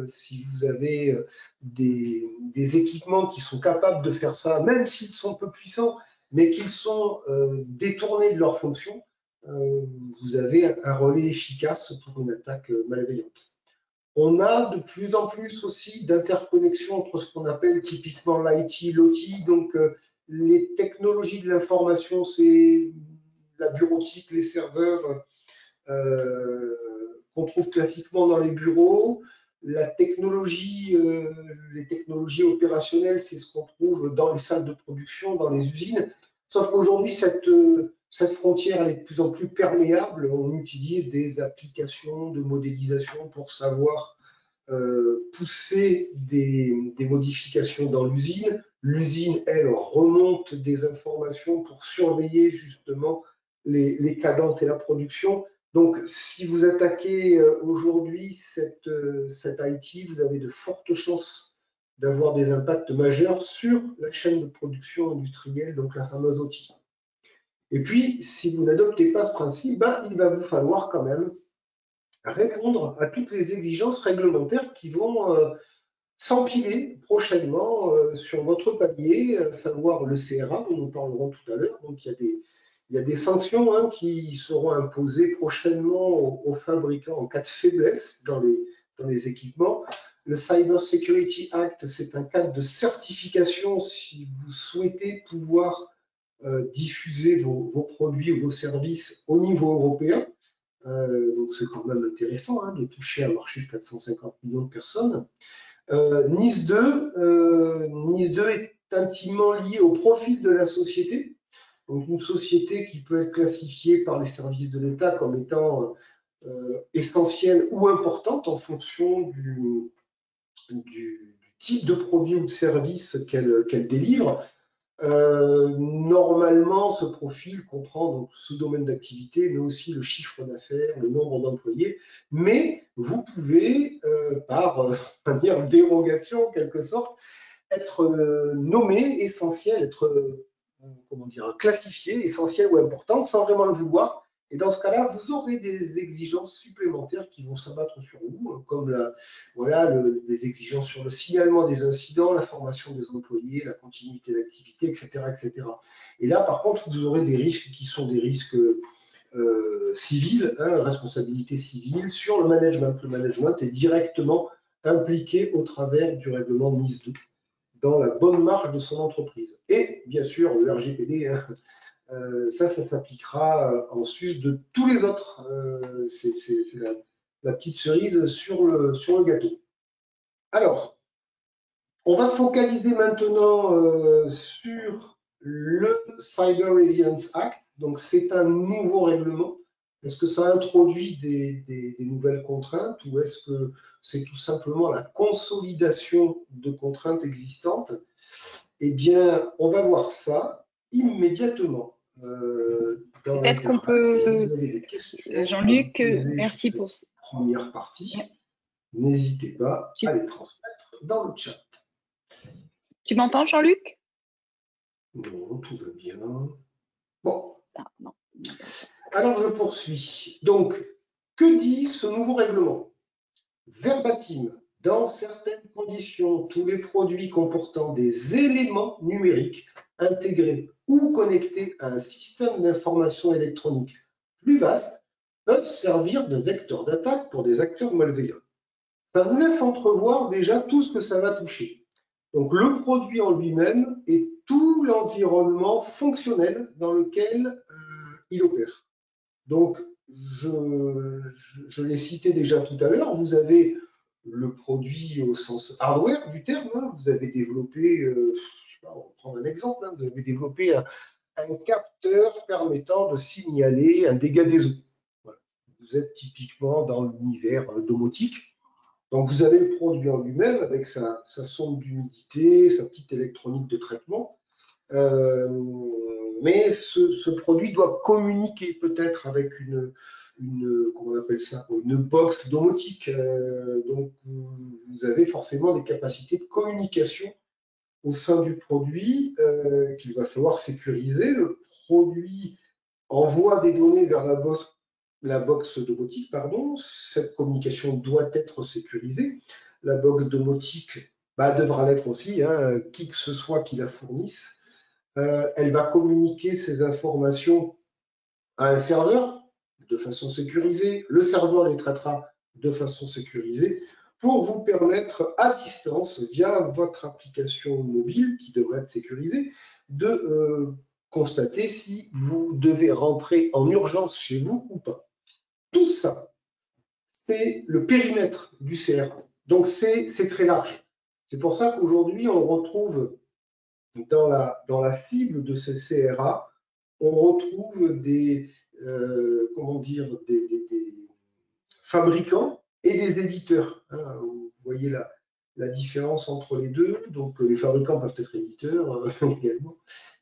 Si vous avez des équipements qui sont capables de faire ça, même s'ils sont peu puissants, mais qu'ils sont détournés de leur fonction, vous avez un relais efficace pour une attaque malveillante. On a de plus en plus aussi d'interconnexion entre ce qu'on appelle typiquement l'IT, l'OT, donc les technologies de l'information, c'est la bureautique, les serveurs qu'on trouve classiquement dans les bureaux. La technologie, les technologies opérationnelles, c'est ce qu'on trouve dans les salles de production, dans les usines. Sauf qu'aujourd'hui, cette frontière elle est de plus en plus perméable. On utilise des applications de modélisation pour savoir pousser des modifications dans l'usine. L'usine, elle, remonte des informations pour surveiller justement les cadences et la production. Donc, si vous attaquez aujourd'hui cette IT, vous avez de fortes chances d'avoir des impacts majeurs sur la chaîne de production industrielle, donc la fameuse OT. Et puis, si vous n'adoptez pas ce principe, il va vous falloir quand même répondre à toutes les exigences réglementaires qui vont s'empiler prochainement sur votre panier, à savoir le CRA, dont nous parlerons tout à l'heure. Donc, il y a des sanctions qui seront imposées prochainement aux fabricants en cas de faiblesse dans les équipements. Le Cyber Security Act, c'est un cadre de certification si vous souhaitez pouvoir diffuser vos produits ou vos services au niveau européen. Donc c'est quand même intéressant de toucher un marché de 450 millions de personnes. Nice 2 est intimement lié au profil de la société. Donc une société qui peut être classifiée par les services de l'État comme étant essentielle ou importante en fonction du type de produit ou de service qu'elle délivre. Normalement, ce profil comprend donc ce domaine d'activité, mais aussi le chiffre d'affaires, le nombre d'employés. Mais vous pouvez, par manière dérogation en quelque sorte, être nommé essentiel, être classifié essentiel ou important sans vraiment le vouloir. Et dans ce cas-là, vous aurez des exigences supplémentaires qui vont s'abattre sur vous, comme des exigences sur le signalement des incidents, la formation des employés, la continuité d'activité, etc., etc. Et là, par contre, vous aurez des risques qui sont des risques civils, responsabilité civile sur le management. Le management est directement impliqué au travers du règlement Nice 2 dans la bonne marche de son entreprise. Et bien sûr, le RGPD, ça s'appliquera en sus de tous les autres. C'est la petite cerise sur le gâteau. Alors, on va se focaliser maintenant sur le Cyber Resilience Act. Donc, c'est un nouveau règlement. Est-ce que ça introduit des nouvelles contraintes ou est-ce que c'est tout simplement la consolidation de contraintes existantes? Eh bien, on va voir ça immédiatement. Peut-être qu'on peut, Jean-Luc, merci pour cette première partie. N'hésitez pas à les transmettre dans le chat. Tu m'entends, Jean-Luc? Non, tout va bien. Bon. Ah, non. Alors, je poursuis. Donc, que dit ce nouveau règlement? Verbatim, dans certaines conditions, tous les produits comportant des éléments numériques intégrés ou connectés à un système d'information électronique plus vaste peuvent servir de vecteur d'attaque pour des acteurs malveillants. Ça vous laisse entrevoir déjà tout ce que ça va toucher. Donc, le produit en lui-même et tout l'environnement fonctionnel dans lequel il opère. Donc, je l'ai cité déjà tout à l'heure, vous avez le produit au sens hardware du terme, vous avez développé, je sais pas, on va prendre un exemple, vous avez développé un capteur permettant de signaler un dégât des eaux. Voilà. Vous êtes typiquement dans l'univers domotique. Donc, vous avez le produit en lui-même avec sa sonde d'humidité, sa petite électronique de traitement. Mais ce produit doit communiquer peut-être avec une comment on appelle ça, une box domotique. Donc, vous avez forcément des capacités de communication au sein du produit qu'il va falloir sécuriser. Le produit envoie des données vers la box domotique, pardon. Cette communication doit être sécurisée. La box domotique devra l'être aussi, qui que ce soit qui la fournisse. Elle va communiquer ces informations à un serveur de façon sécurisée. Le serveur les traitera de façon sécurisée pour vous permettre à distance, via votre application mobile qui devrait être sécurisée, de constater si vous devez rentrer en urgence chez vous ou pas. Tout ça, c'est le périmètre du CRA. Donc, c'est très large. C'est pour ça qu'aujourd'hui, on retrouve dans la cible de ces CRA, on retrouve des fabricants et des éditeurs. Vous voyez la différence entre les deux. Donc, les fabricants peuvent être éditeurs également.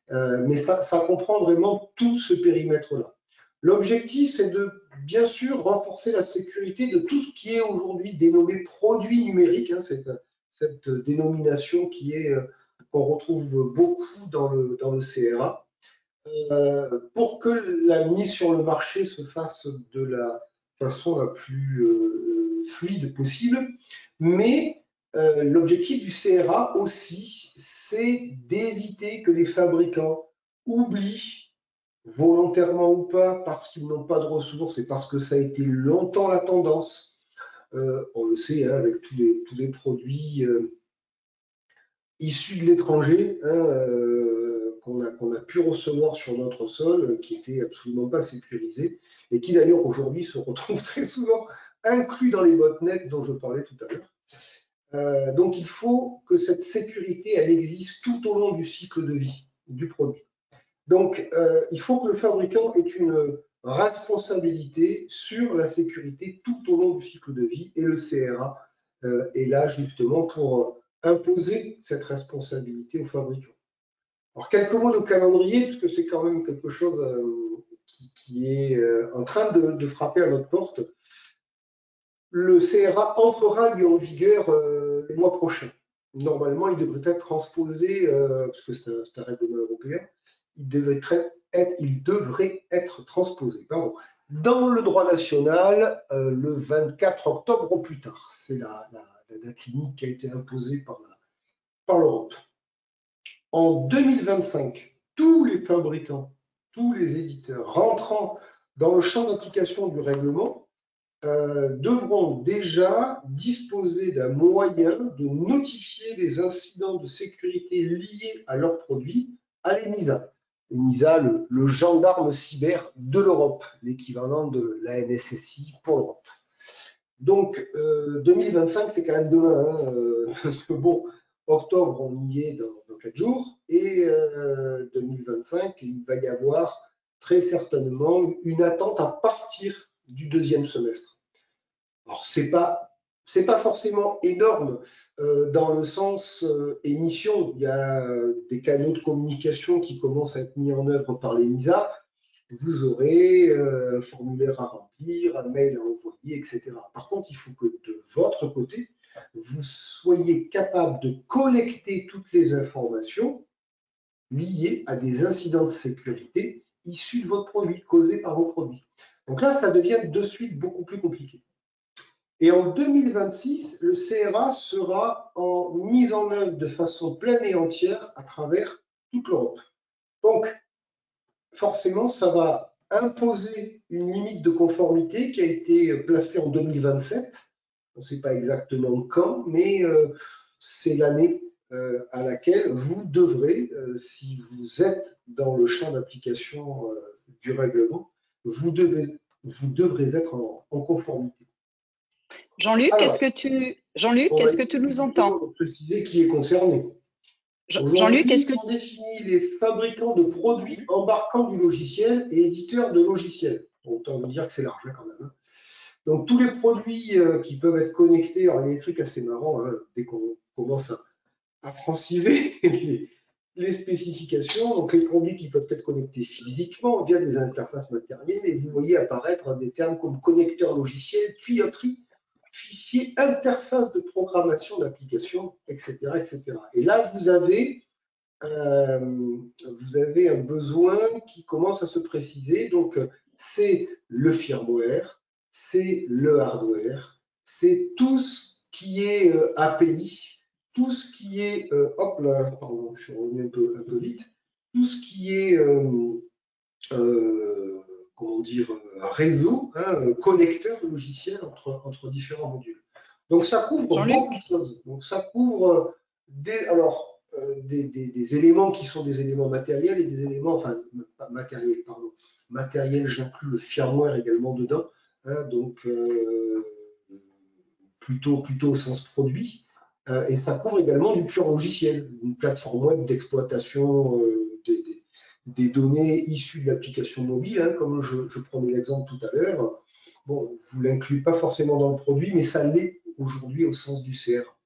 Mais ça comprend vraiment tout ce périmètre-là. L'objectif, c'est de, bien sûr, renforcer la sécurité de tout ce qui est aujourd'hui dénommé produit numérique, cette dénomination qu'on retrouve beaucoup dans le CRA, pour que la mise sur le marché se fasse de la façon la plus fluide possible. Mais l'objectif du CRA aussi, c'est d'éviter que les fabricants oublient, volontairement ou pas, parce qu'ils n'ont pas de ressources et parce que ça a été longtemps la tendance. On le sait, avec tous les produits issus de l'étranger, qu'on a pu recevoir sur notre sol, qui n'étaient absolument pas sécurisés, et qui d'ailleurs aujourd'hui se retrouvent très souvent inclus dans les botnets dont je parlais tout à l'heure. Donc il faut que cette sécurité, elle existe tout au long du cycle de vie du produit. Donc il faut que le fabricant ait une responsabilité sur la sécurité tout au long du cycle de vie, et le CRA est là justement pour imposer cette responsabilité aux fabricants. Alors, quelques mots de calendrier, puisque c'est quand même quelque chose qui est en train de frapper à notre porte. Le CRA entrera lui en vigueur les mois prochains. Normalement, il devrait être transposé, parce que c'est un règlement européen, il devrait être transposé dans le droit national le 24 octobre au plus tard. C'est la date limite qui a été imposée par l'Europe. En 2025, tous les fabricants, tous les éditeurs rentrant dans le champ d'application du règlement devront déjà disposer d'un moyen de notifier des incidents de sécurité liés à leurs produits à l'ENISA. L'ENISA, le gendarme cyber de l'Europe, l'équivalent de la NSSI pour l'Europe. Donc, 2025, c'est quand même demain. Parce que bon, octobre, on y est dans 4 jours. Et 2025, il va y avoir très certainement une attente à partir du deuxième semestre. Alors, c'est pas forcément énorme dans le sens émission. Il y a des canaux de communication qui commencent à être mis en œuvre par l'ENISA. Vous aurez un formulaire à remplir, un mail à envoyer, etc. Par contre, il faut que de votre côté, vous soyez capable de collecter toutes les informations liées à des incidents de sécurité issus de votre produit, causés par vos produits. Donc là, ça devient de suite beaucoup plus compliqué. Et en 2026, le CRA sera mis en œuvre de façon pleine et entière à travers toute l'Europe. Donc, forcément, ça va imposer une limite de conformité qui a été placée en 2027. On ne sait pas exactement quand, mais c'est l'année à laquelle vous devrez, si vous êtes dans le champ d'application du règlement, vous devrez être en conformité. Jean-Luc, est-ce que tu nous entends? Pour préciser qui est concerné. Jean-Luc, est-ce que on définit les fabricants de produits embarquant du logiciel et éditeurs de logiciels. Autant vous dire que c'est large quand même. Donc tous les produits qui peuvent être connectés, alors il y a des trucs assez marrants dès qu'on commence à franciser les spécifications. Donc les produits qui peuvent être connectés physiquement via des interfaces matérielles, et vous voyez apparaître des termes comme connecteur logiciel, tuyauterie, fichier, interface de programmation d'application, etc., etc. Et là, vous avez un besoin qui commence à se préciser. Donc, c'est le firmware, c'est le hardware, c'est tout ce qui est API, tout ce qui est, hop là, pardon, je suis revenu un peu vite, tout ce qui est comment dire, réseau, connecteur logiciel entre différents modules. Donc ça couvre beaucoup de choses. Donc ça couvre des éléments qui sont des éléments matériels et des éléments, enfin pas matériels, pardon. Matériel, j'inclus le firmware également dedans, donc plutôt au sens produit. Et ça couvre également du pur logiciel, une plateforme web d'exploitation des données issues de l'application mobile, comme je prenais l'exemple tout à l'heure. Bon, vous ne l'incluez pas forcément dans le produit, mais ça l'est aujourd'hui au sens du CR.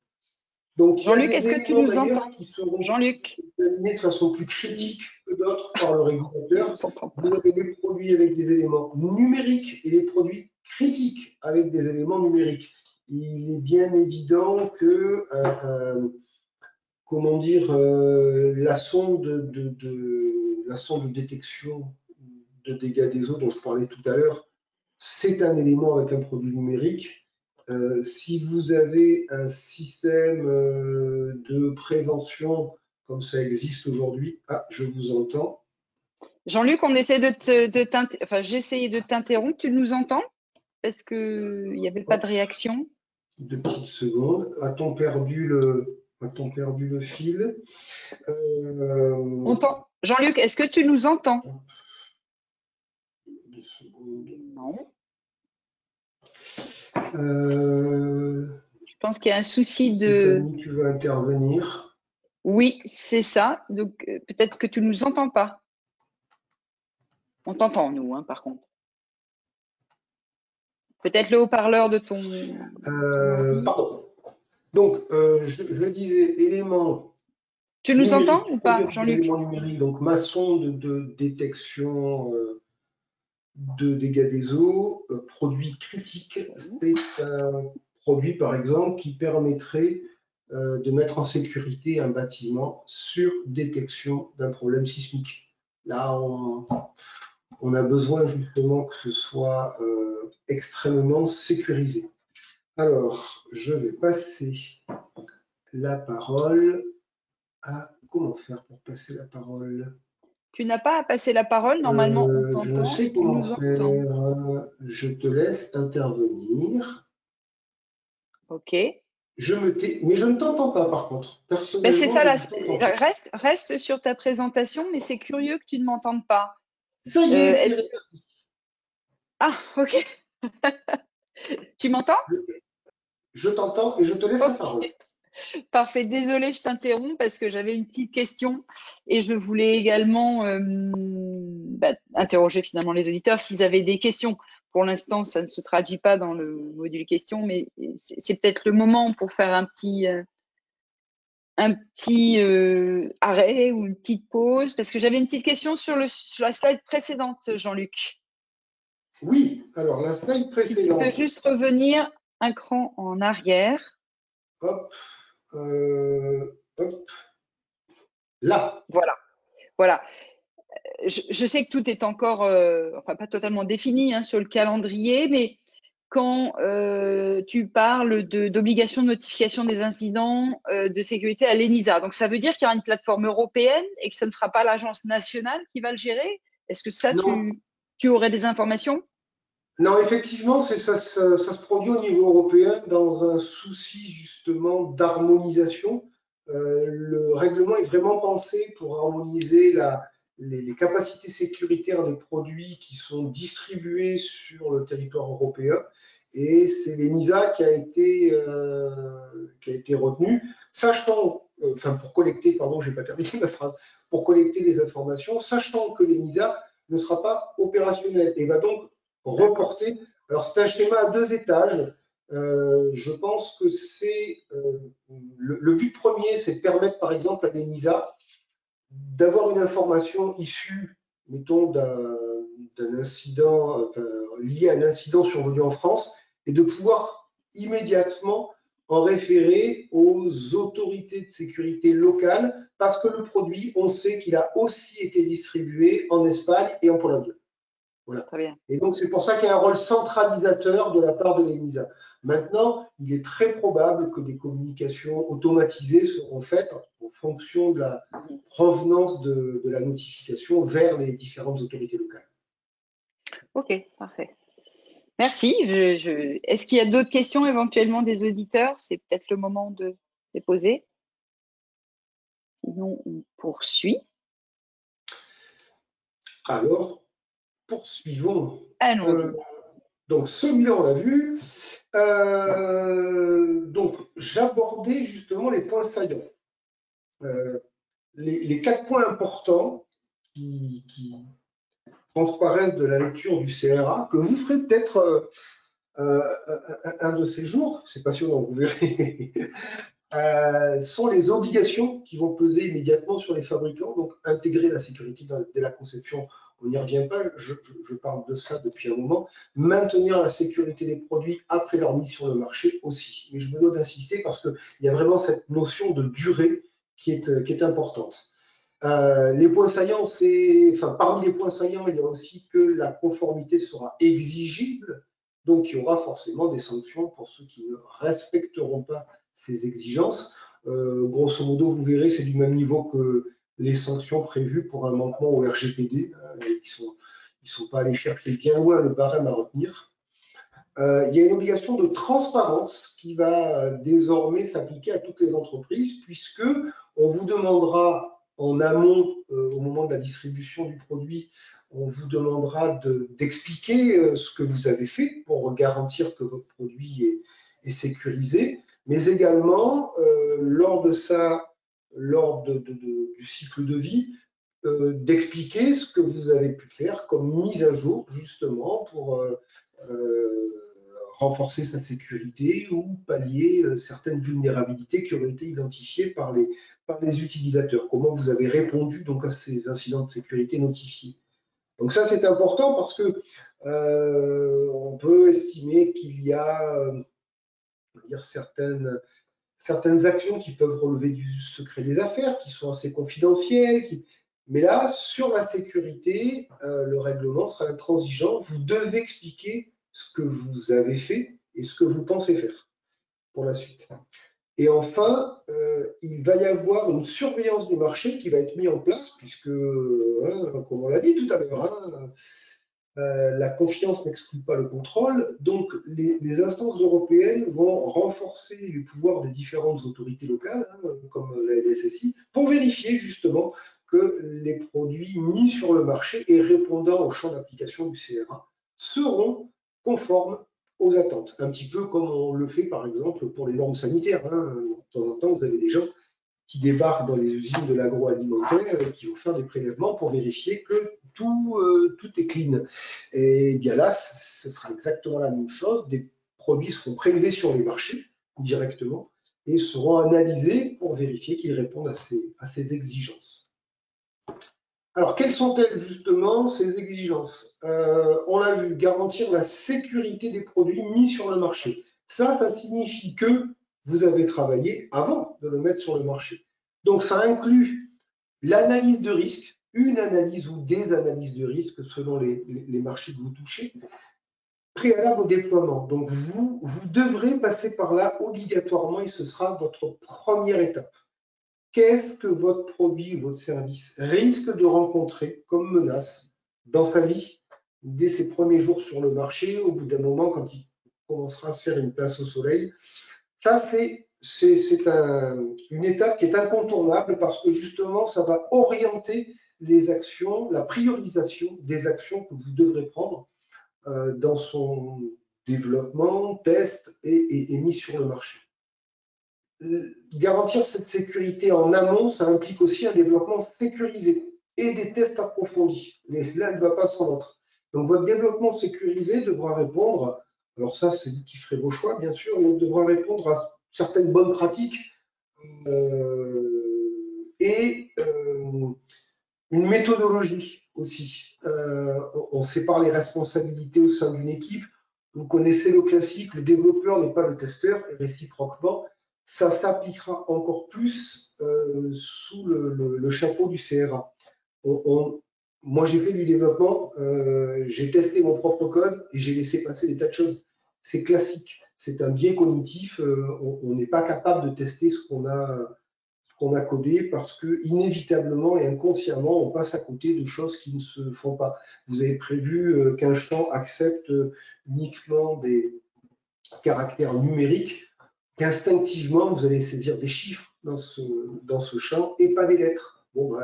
Donc, Jean-Luc, est-ce que tu nous entends? qui seront Jean-Luc, examinés de façon plus critique que d'autres par le régulateur. Vous avez les produits avec des éléments numériques et les produits critiques avec des éléments numériques. Il est bien évident que comment dire, la sonde de détection de dégâts des eaux dont je parlais tout à l'heure, c'est un élément avec un produit numérique. Si vous avez un système de prévention comme ça existe aujourd'hui, je vous entends. Jean-Luc, on essaie j'essayais de t'interrompre. Tu nous entends? Est-ce qu'il n'y avait pas de réaction? 2 petites secondes. A-t-on perdu le fil? On Jean-Luc, est-ce que tu nous entends? 2 secondes. Non. Je pense qu'il y a un souci de… Stéphanie, tu veux intervenir? Oui, c'est ça. Donc, peut-être que tu ne nous entends pas. On t'entend, nous, hein, par contre. Peut-être le haut-parleur de ton… Pardon. Donc, je disais, éléments Tu nous entends numériques, ou pas, premier Jean-Luc? élément numérique, donc ma sonde de détection de dégâts des eaux, produit critique, c'est un produit, par exemple, qui permettrait de mettre en sécurité un bâtiment sur détection d'un problème sismique. Là, on a besoin justement que ce soit extrêmement sécurisé. Alors, je vais passer la parole à… Comment faire pour passer la parole? Tu n'as pas à passer la parole, normalement on Je ne t'entend sais et on comment nous entend. faire. Je te laisse intervenir. Ok. Je me tais, mais je ne t'entends pas par contre. Ben c'est Personnellement, ça, je ne t'entends pas. reste sur ta présentation, mais c'est curieux que tu ne m'entendes pas. Ça y est, c'est réparti. Ah, ok. Tu m'entends? Je t'entends et je te laisse la parole. Parfait. Désolée, je t'interromps parce que j'avais une petite question et je voulais également interroger finalement les auditeurs s'ils avaient des questions. Pour l'instant, ça ne se traduit pas dans le module questions, mais c'est peut-être le moment pour faire un petit arrêt ou une petite pause parce que j'avais une petite question sur la slide précédente, Jean-Luc. Oui, alors la slide précédente. Si tu peux juste revenir un cran en arrière. Hop, hop, là. Voilà. Je sais que tout est encore, enfin pas totalement défini hein, sur le calendrier, mais quand tu parles d'obligation de notification des incidents de sécurité à l'ENISA, donc ça veut dire qu'il y aura une plateforme européenne et que ce ne sera pas l'agence nationale qui va le gérer? Est-ce que ça, tu aurais des informations? Non, effectivement, ça se produit au niveau européen dans un souci justement d'harmonisation. Le règlement est vraiment pensé pour harmoniser les capacités sécuritaires des produits qui sont distribués sur le territoire européen. Et c'est l'ENISA qui a été retenu, sachant, enfin pour collecter, pardon, je n'ai pas terminé ma phrase, pour collecter les informations, sachant que l'ENISA ne sera pas opérationnelle et va donc reporter. Alors, c'est un schéma à 2 étages. Je pense que c'est le but premier, c'est de permettre, par exemple, à l'ENISA d'avoir une information issue, mettons, d'un incident, enfin, lié à un incident survenu en France, et de pouvoir immédiatement en référer aux autorités de sécurité locales, parce que le produit, on sait qu'il a aussi été distribué en Espagne et en Pologne. Voilà. Très bien. Et donc, c'est pour ça qu'il y a un rôle centralisateur de la part de l'ENISA. Maintenant, il est très probable que des communications automatisées seront faites en fonction de la provenance de la notification vers les différentes autorités locales. Ok, parfait. Merci. Est-ce qu'il y a d'autres questions éventuellement des auditeurs? C'est peut-être le moment de les poser. Sinon, on poursuit. Alors, poursuivons. Allons-y. Donc, celui-là, on l'a vu. Donc, j'abordais justement les points saillants. Les 4 points importants qui transparaissent de la lecture du CRA, que vous ferez peut-être un de ces jours, c'est passionnant, vous verrez, sont les obligations qui vont peser immédiatement sur les fabricants, donc intégrer la sécurité dès la conception, on n'y revient pas, je parle de ça depuis un moment, maintenir la sécurité des produits après leur mise sur le marché aussi. Mais je me dois d'insister parce qu'il y a vraiment cette notion de durée qui est importante. Les points saillants, parmi les points saillants, il y a aussi que la conformité sera exigible, donc il y aura forcément des sanctions pour ceux qui ne respecteront pas ces exigences. Grosso modo, vous verrez, c'est du même niveau que les sanctions prévues pour un manquement au RGPD. Ils ne sont pas allés chercher bien loin le barème à retenir. Il y a une obligation de transparence qui va désormais s'appliquer à toutes les entreprises, puisque on vous demandera en amont, au moment de la distribution du produit, on vous demandera d'expliquer ce que vous avez fait pour garantir que votre produit est sécurisé, mais également, lors de ça, lors du cycle de vie, d'expliquer ce que vous avez pu faire comme mise à jour, justement, pour renforcer sa sécurité ou pallier certaines vulnérabilités qui auraient été identifiées par les utilisateurs. Comment vous avez répondu donc à ces incidents de sécurité notifiés. Donc ça, c'est important parce que on peut estimer qu'il y a certaines actions qui peuvent relever du secret des affaires, qui sont assez confidentielles. Mais là, sur la sécurité, le règlement sera intransigeant. Vous devez expliquer ce que vous avez fait et ce que vous pensez faire pour la suite. Et enfin, il va y avoir une surveillance du marché qui va être mise en place, puisque, comme on l'a dit tout à l'heure, la confiance n'exclut pas le contrôle. Donc, les instances européennes vont renforcer les pouvoirs des différentes autorités locales, comme la LSSI, pour vérifier justement que les produits mis sur le marché et répondant au champ d'application du CRA seront conformes aux attentes. Un petit peu comme on le fait par exemple pour les normes sanitaires. De temps en temps, vous avez des gens qui débarquent dans les usines de l'agroalimentaire et qui vont faire des prélèvements pour vérifier que tout est clean. Et bien là, ce sera exactement la même chose. Des produits seront prélevés sur les marchés directement et seront analysés pour vérifier qu'ils répondent à ces exigences. Alors, quelles sont-elles justement ces exigences? On l'a vu, garantir la sécurité des produits mis sur le marché. Ça signifie que vous avez travaillé avant de le mettre sur le marché. Donc, ça inclut l'analyse de risque, une analyse ou des analyses de risque selon les marchés que vous touchez, préalable au déploiement. Donc, vous devrez passer par là obligatoirement et ce sera votre première étape. Qu'est-ce que votre produit ou votre service risque de rencontrer comme menace dans sa vie dès ses premiers jours sur le marché, au bout d'un moment, quand il commencera à se faire une place au soleil? Ça, c'est une étape qui est incontournable parce que justement, ça va orienter les actions, la priorisation des actions que vous devrez prendre dans son développement, test et mise sur le marché. Garantir cette sécurité en amont, ça implique aussi un développement sécurisé et des tests approfondis. L'un ne va pas sans l'autre. Donc, votre développement sécurisé devra répondre, alors ça, c'est vous qui ferez vos choix, bien sûr, mais devra répondre à certaines bonnes pratiques et une méthodologie aussi. On sépare les responsabilités au sein d'une équipe. Vous connaissez le classique, le développeur n'est pas le testeur, et réciproquement, ça s'appliquera encore plus sous le chapeau du CRA. Moi, j'ai fait du développement, j'ai testé mon propre code et j'ai laissé passer des tas de choses. C'est classique, c'est un biais cognitif. On n'est pas capable de tester ce qu'on a codé parce que inévitablement et inconsciemment, on passe à côté de choses qui ne se font pas. Vous avez prévu qu'un champ accepte uniquement des caractères numériques, qu'instinctivement, vous allez saisir des chiffres dans ce champ et pas des lettres. Bon,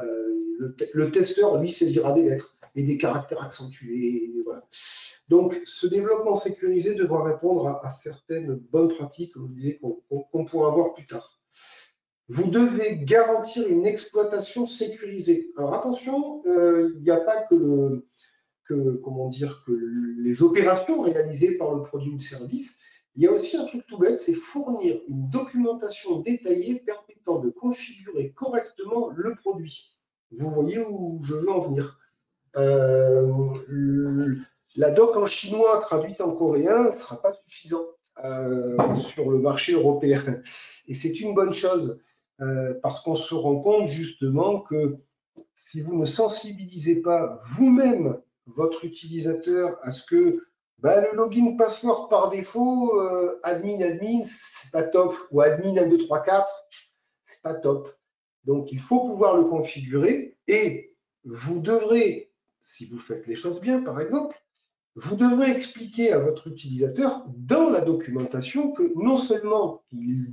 le testeur, lui, saisira des lettres et des caractères accentués. Voilà. Donc, ce développement sécurisé devra répondre à certaines bonnes pratiques, comme je disais, qu'on pourra voir plus tard. Vous devez garantir une exploitation sécurisée. Alors attention, il n'y a pas que les opérations réalisées par le produit ou le service. Il y a aussi un truc tout bête, c'est fournir une documentation détaillée permettant de configurer correctement le produit. Vous voyez où je veux en venir. La doc en chinois traduite en coréen ne sera pas suffisant sur le marché européen. Et c'est une bonne chose parce qu'on se rend compte justement que si vous ne sensibilisez pas vous-même votre utilisateur à ce que le login password par défaut, admin, c'est pas top, ou admin 1, 2, 3, 4, c'est pas top. Donc, il faut pouvoir le configurer et vous devrez, si vous faites les choses bien, par exemple, vous devrez expliquer à votre utilisateur dans la documentation que non seulement il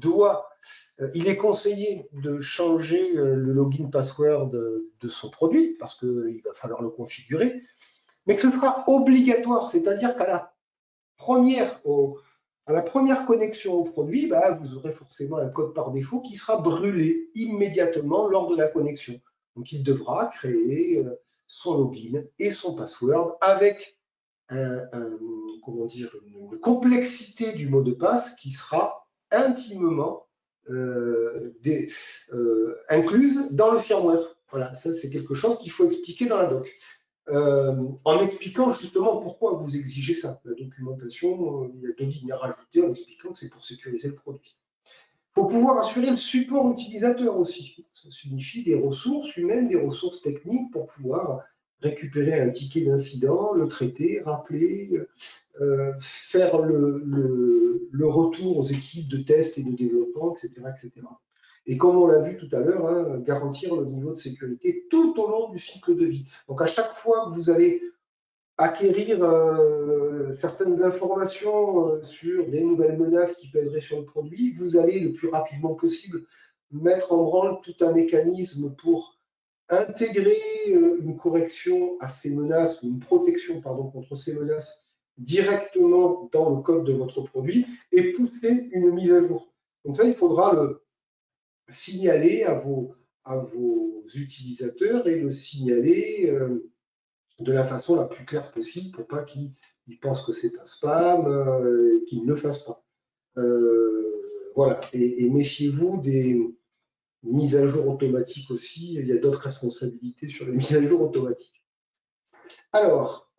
est conseillé de changer le login password de son produit, parce qu'il va falloir le configurer, mais que ce sera obligatoire, c'est-à-dire qu'à la première connexion au produit, vous aurez forcément un code par défaut qui sera brûlé immédiatement lors de la connexion. Donc, il devra créer son login et son password avec une complexité du mot de passe qui sera intimement incluse dans le firmware. Voilà, ça c'est quelque chose qu'il faut expliquer dans la doc. En expliquant justement pourquoi vous exigez ça. La documentation, il y a 2 lignes à rajouter en expliquant que c'est pour sécuriser le produit. Il faut pouvoir assurer le support utilisateur aussi. Ça signifie des ressources humaines, des ressources techniques pour pouvoir récupérer un ticket d'incident, le traiter, rappeler, faire le retour aux équipes de test et de développement, etc. etc. Et comme on l'a vu tout à l'heure, garantir le niveau de sécurité tout au long du cycle de vie. Donc à chaque fois que vous allez acquérir certaines informations sur des nouvelles menaces qui pèseraient sur le produit, vous allez le plus rapidement possible mettre en branle tout un mécanisme pour intégrer une correction à ces menaces, ou une protection contre ces menaces directement dans le code de votre produit et pousser une mise à jour. Donc ça, il faudra le signaler à vos utilisateurs et le signaler de la façon la plus claire possible pour pas qu'ils pensent que c'est un spam, qu'ils ne le fassent pas. Voilà, et méfiez-vous des mises à jour automatiques aussi. Il y a d'autres responsabilités sur les mises à jour automatiques. Alors,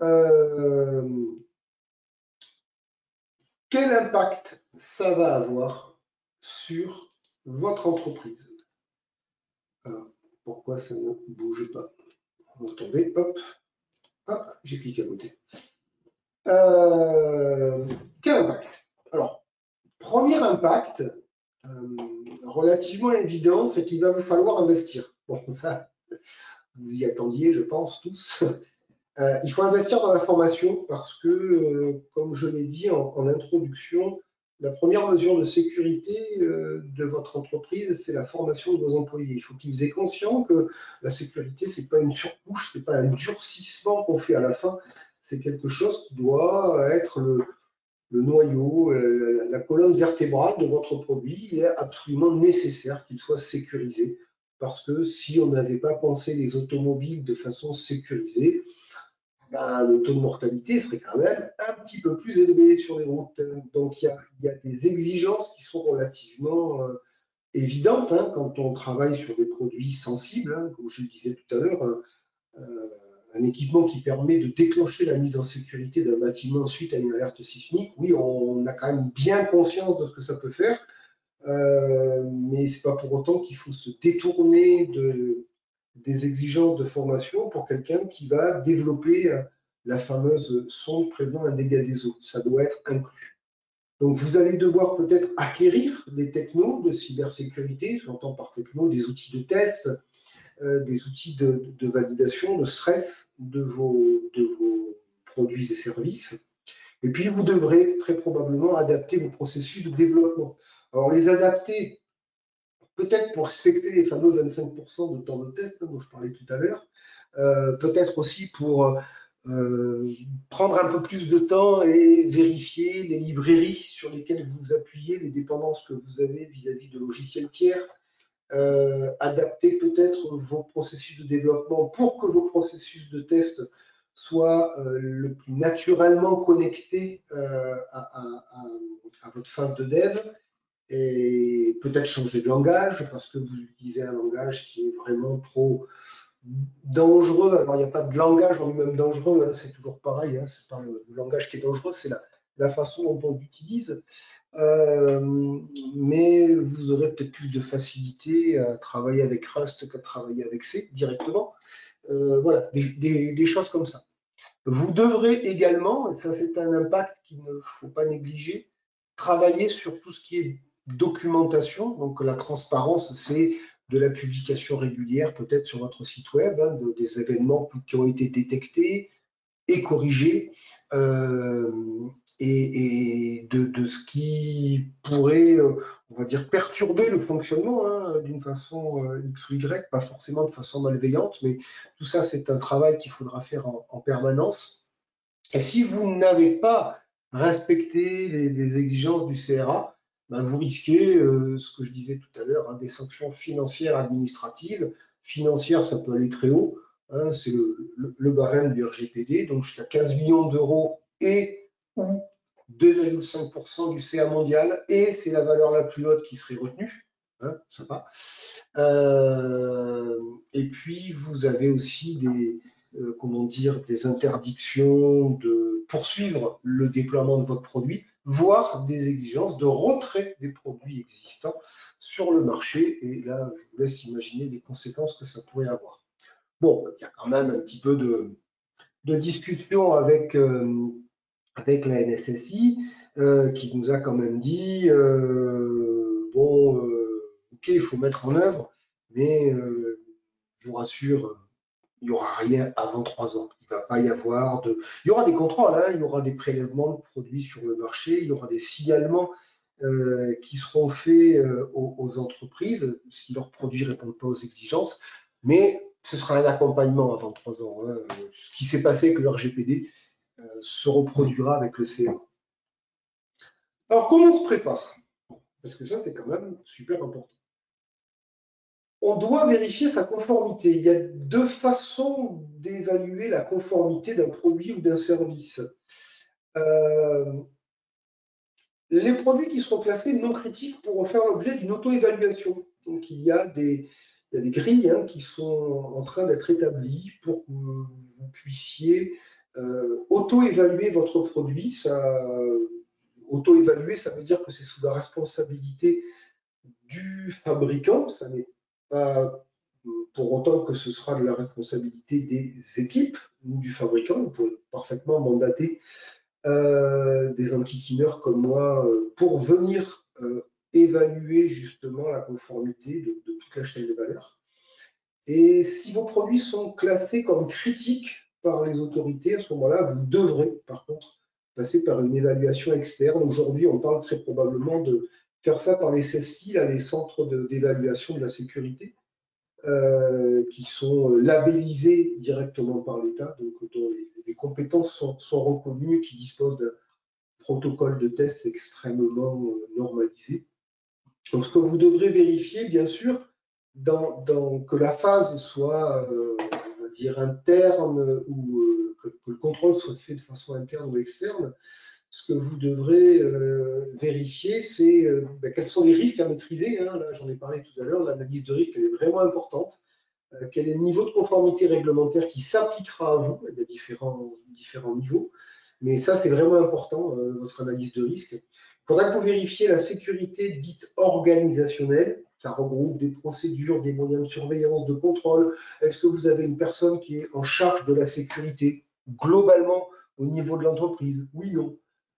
quel impact ça va avoir sur votre entreprise? Alors, pourquoi ça ne bouge pas? Attendez, hop. Ah, j'ai cliqué à côté. Quel impact? Alors, premier impact, relativement évident, c'est qu'il va vous falloir investir. Bon, ça, vous y attendiez, je pense, tous. Il faut investir dans la formation parce que, comme je l'ai dit en introduction, la première mesure de sécurité de votre entreprise, c'est la formation de vos employés. Il faut qu'ils aient conscience que la sécurité, ce n'est pas une surcouche, ce n'est pas un durcissement qu'on fait à la fin, c'est quelque chose qui doit être le noyau, la colonne vertébrale de votre produit. Il est absolument nécessaire qu'il soit sécurisé parce que si on n'avait pas pensé les automobiles de façon sécurisée, le taux de mortalité serait quand même un petit peu plus élevé sur les routes. Donc, il y a des exigences qui sont relativement évidentes quand on travaille sur des produits sensibles. Comme je le disais tout à l'heure, un équipement qui permet de déclencher la mise en sécurité d'un bâtiment suite à une alerte sismique, oui, on a quand même bien conscience de ce que ça peut faire, mais ce n'est pas pour autant qu'il faut se détourner des exigences de formation pour quelqu'un qui va développer la fameuse sonde prévenant un dégât des eaux. Ça doit être inclus. Donc, vous allez devoir peut-être acquérir des technos de cybersécurité, j'entends par techno des outils de test, des outils de validation, de stress de vos produits et services. Et puis, vous devrez très probablement adapter vos processus de développement. Alors, les adapter, peut-être pour respecter les fameux 25% de temps de test dont je parlais tout à l'heure, peut-être aussi pour prendre un peu plus de temps et vérifier les librairies sur lesquelles vous appuyez, les dépendances que vous avez vis-à-vis de logiciels tiers, adapter peut-être vos processus de développement pour que vos processus de test soient le plus naturellement connectés à votre phase de dev, et peut-être changer de langage parce que vous utilisez un langage qui est vraiment trop dangereux. Alors, il n'y a pas de langage en lui-même dangereux, c'est toujours pareil, c'est pas le langage qui est dangereux, c'est la façon dont on l'utilise. Mais vous aurez peut-être plus de facilité à travailler avec Rust qu'à travailler avec C directement. Voilà, des choses comme ça. Vous devrez également, et ça c'est un impact qu'il ne faut pas négliger, travailler sur tout ce qui est documentation. Donc la transparence, c'est de la publication régulière peut-être sur votre site web, des événements qui ont été détectés, et corriger et de ce qui pourrait, on va dire, perturber le fonctionnement d'une façon X ou Y, pas forcément de façon malveillante, mais tout ça, c'est un travail qu'il faudra faire en permanence. Et si vous n'avez pas respecté les exigences du CRA, ben vous risquez, ce que je disais tout à l'heure, des sanctions financières, administratives. Financières, ça peut aller très haut. C'est le barème du RGPD, donc jusqu'à 15 millions d'euros et ou 2,5% du CA mondial, et c'est la valeur la plus haute qui serait retenue. Sympa. Et puis, vous avez aussi des interdictions de poursuivre le déploiement de votre produit, voire des exigences de retrait des produits existants sur le marché. Et là, je vous laisse imaginer les conséquences que ça pourrait avoir. Bon, il y a quand même un petit peu de discussion avec la NSSI qui nous a quand même dit ok, il faut mettre en œuvre, mais je vous rassure, il n'y aura rien avant 3 ans. Il ne va pas y avoir de. Il y aura des contrôles, il y aura des prélèvements de produits sur le marché, il y aura des signalements qui seront faits aux entreprises si leurs produits ne répondent pas aux exigences, mais ce sera un accompagnement avant 3 ans. Ce qui s'est passé avec le RGPD se reproduira avec le CA. Alors, comment on se prépare? Parce que ça, c'est quand même super important. On doit vérifier sa conformité. Il y a 2 façons d'évaluer la conformité d'un produit ou d'un service. Les produits qui seront classés non critiques pourront faire l'objet d'une auto-évaluation. Donc, il y a des grilles qui sont en train d'être établies pour que vous puissiez auto-évaluer votre produit. Auto-évaluer, ça veut dire que c'est sous la responsabilité du fabricant. Ça n'est pas pour autant que ce sera de la responsabilité des équipes ou du fabricant. Vous pouvez parfaitement mandater des enquiquineurs comme moi pour venir évaluer justement la conformité de toute la chaîne de valeur. Et si vos produits sont classés comme critiques par les autorités, à ce moment-là, vous devrez par contre passer par une évaluation externe. Aujourd'hui, on parle très probablement de faire ça par les CESTI, les centres d'évaluation de la sécurité, qui sont labellisés directement par l'État, donc dont les compétences sont reconnues, qui disposent d'un protocole de test extrêmement normalisé. Donc, ce que vous devrez vérifier, bien sûr, que la phase soit, on va dire, interne ou que le contrôle soit fait de façon interne ou externe, ce que vous devrez vérifier, c'est quels sont les risques à maîtriser. Là, j'en ai parlé tout à l'heure, l'analyse de risque, elle est vraiment importante. Quel est le niveau de conformité réglementaire qui s'appliquera à vous? Il y a différents niveaux, mais ça, c'est vraiment important, votre analyse de risque. Il faudra que vous vérifiez la sécurité dite organisationnelle. Ça regroupe des procédures, des moyens de surveillance, de contrôle. Est-ce que vous avez une personne qui est en charge de la sécurité globalement au niveau de l'entreprise? Oui, non.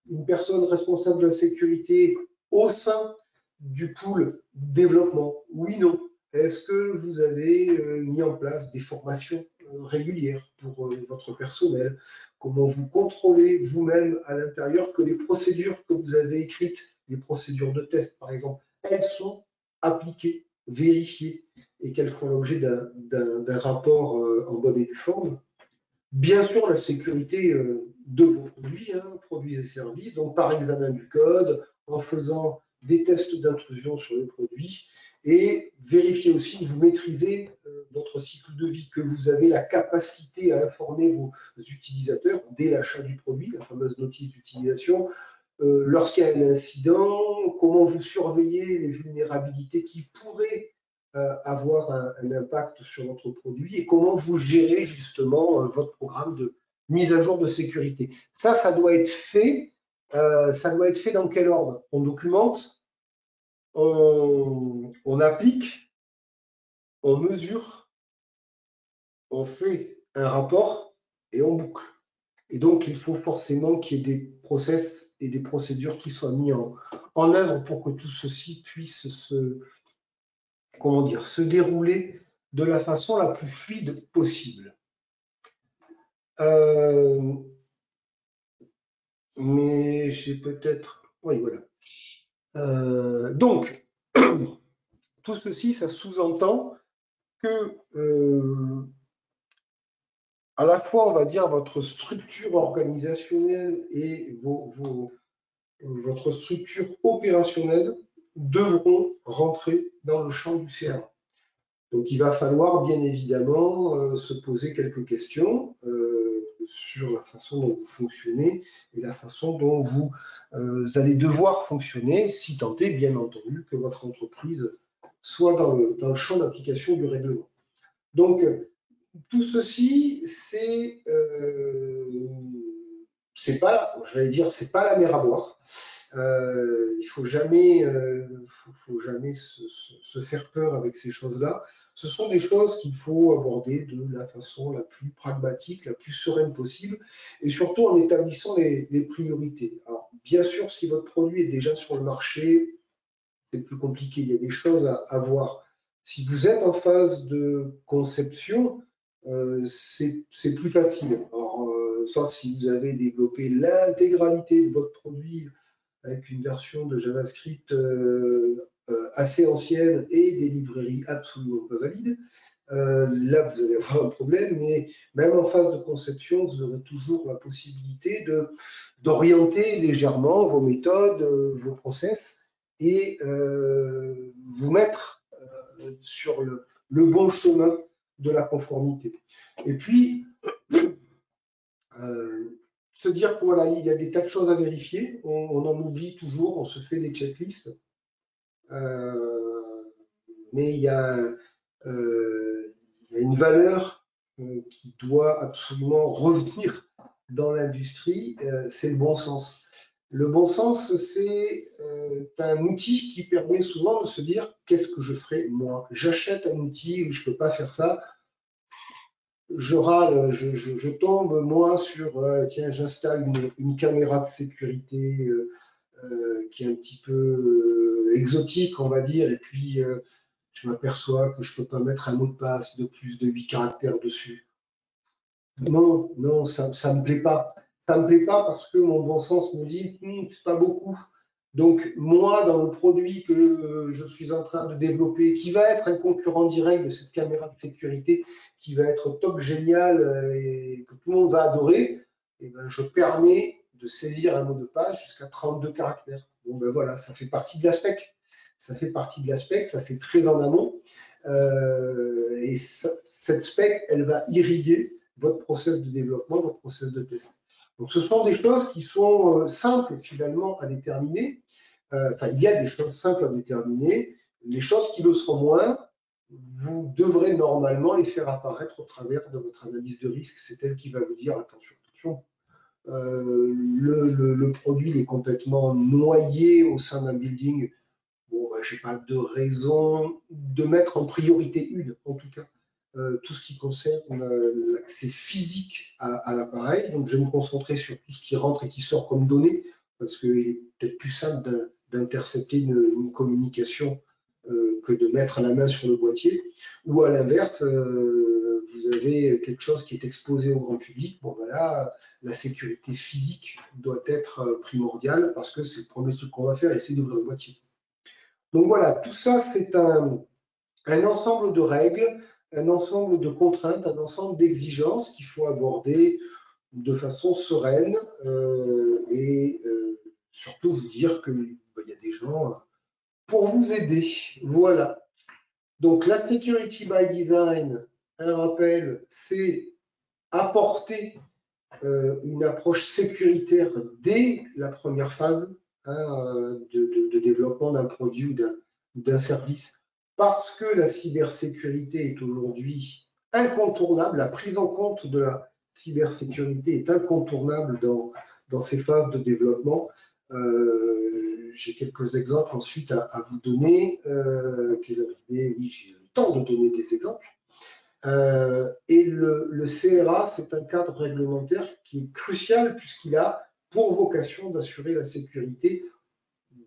Une personne responsable de la sécurité au sein du pool développement? Oui, non. Est-ce que vous avez mis en place des formations régulières pour votre personnel? Comment vous contrôlez vous-même à l'intérieur que les procédures que vous avez écrites, les procédures de test par exemple, elles sont appliquées, vérifiées et qu'elles font l'objet d'un rapport en bonne et due forme? Bien sûr, la sécurité de vos produits, produits et services, donc par examen du code, en faisant des tests d'intrusion sur les produits, et vérifier aussi que vous maîtrisez votre cycle de vie, que vous avez la capacité à informer vos utilisateurs dès l'achat du produit, la fameuse notice d'utilisation, lorsqu'il y a un incident, comment vous surveillez les vulnérabilités qui pourraient avoir un impact sur votre produit et comment vous gérez justement votre programme de mise à jour de sécurité. Ça doit être fait. Ça doit être fait dans quel ordre? On documente, on applique, on mesure, on fait un rapport et on boucle. Et donc, il faut forcément qu'il y ait des process et des procédures qui soient mis en œuvre pour que tout ceci puisse se dérouler de la façon la plus fluide possible. Mais j'ai peut-être... Oui, voilà. Donc, tout ceci, ça sous-entend que à la fois, on va dire, votre structure organisationnelle et votre structure opérationnelle devront rentrer dans le champ du CRM. Donc, il va falloir bien évidemment se poser quelques questions sur la façon dont vous fonctionnez et la façon dont vous allez devoir fonctionner, si tant est, bien entendu, que votre entreprise soit dans le champ d'application du règlement. Donc, tout ceci, c'est pas, j'allais dire, c'est pas la mer à boire. Il faut jamais se faire peur avec ces choses-là. Ce sont des choses qu'il faut aborder de la façon la plus pragmatique, la plus sereine possible, et surtout en établissant les priorités. Alors, bien sûr, si votre produit est déjà sur le marché, c'est plus compliqué. Il y a des choses à voir. Si vous êtes en phase de conception, c'est plus facile. Alors, sauf si vous avez développé l'intégralité de votre produit avec une version de JavaScript assez ancienne et des librairies absolument pas valides. Là, vous allez avoir un problème, mais même en phase de conception, vous aurez toujours la possibilité d'orienter légèrement vos méthodes, vos process et vous mettre sur le bon chemin de la conformité. Et puis, se dire que voilà, il y a des tas de choses à vérifier, on en oublie toujours, on se fait des checklists, mais il y a une valeur qui doit absolument revenir dans l'industrie, c'est le bon sens. Le bon sens, c'est un outil qui permet souvent de se dire qu'est-ce que je ferai moi. J'achète un outil où je ne peux pas faire ça, je râle, je tombe moi sur tiens, j'installe une caméra de sécurité qui est un petit peu exotique, on va dire, et puis je m'aperçois que je ne peux pas mettre un mot de passe de plus de 8 caractères dessus. Non, non, ça ne me plaît pas. Ça ne me plaît pas parce que mon bon sens me dit c'est pas beaucoup. Donc, moi, dans le produit que je suis en train de développer, qui va être un concurrent direct de cette caméra de sécurité, qui va être top génial et que tout le monde va adorer, et ben, je permets de saisir un mot de passe jusqu'à 32 caractères. Bon, ben voilà, ça fait partie de la spec. Ça fait partie de la spec, ça c'est très en amont. Et cette spec, elle va irriguer votre process de développement, votre process de test. Donc, ce sont des choses qui sont simples finalement à déterminer. Enfin, il y a des choses simples à déterminer. Les choses qui le sont moins, vous devrez normalement les faire apparaître au travers de votre analyse de risque. C'est elle qui va vous dire attention, attention. Le produit est complètement noyé au sein d'un building. Bon, ben, je n'ai pas de raison de mettre en priorité une, en tout cas. Tout ce qui concerne l'accès physique à l'appareil. Donc, je vais me concentrer sur tout ce qui rentre et qui sort comme données, parce qu'il est peut-être plus simple d'intercepter une communication que de mettre la main sur le boîtier. Ou à l'inverse, vous avez quelque chose qui est exposé au grand public. Bon, voilà, la sécurité physique doit être primordiale, parce que c'est le premier truc qu'on va faire, essayer d'ouvrir le boîtier. Donc voilà, tout ça, c'est un ensemble de règles, un ensemble de contraintes, un ensemble d'exigences qu'il faut aborder de façon sereine et surtout vous dire qu'il y a des gens pour vous aider. Voilà. Donc la Security by Design, un rappel, c'est apporter une approche sécuritaire dès la première phase de développement d'un produit ou d'un service, parce que la cybersécurité est aujourd'hui incontournable, la prise en compte de la cybersécurité est incontournable dans ces phases de développement. J'ai quelques exemples ensuite à vous donner. Oui, j'ai le temps de donner des exemples. Et le CRA, c'est un cadre réglementaire qui est crucial puisqu'il a pour vocation d'assurer la sécurité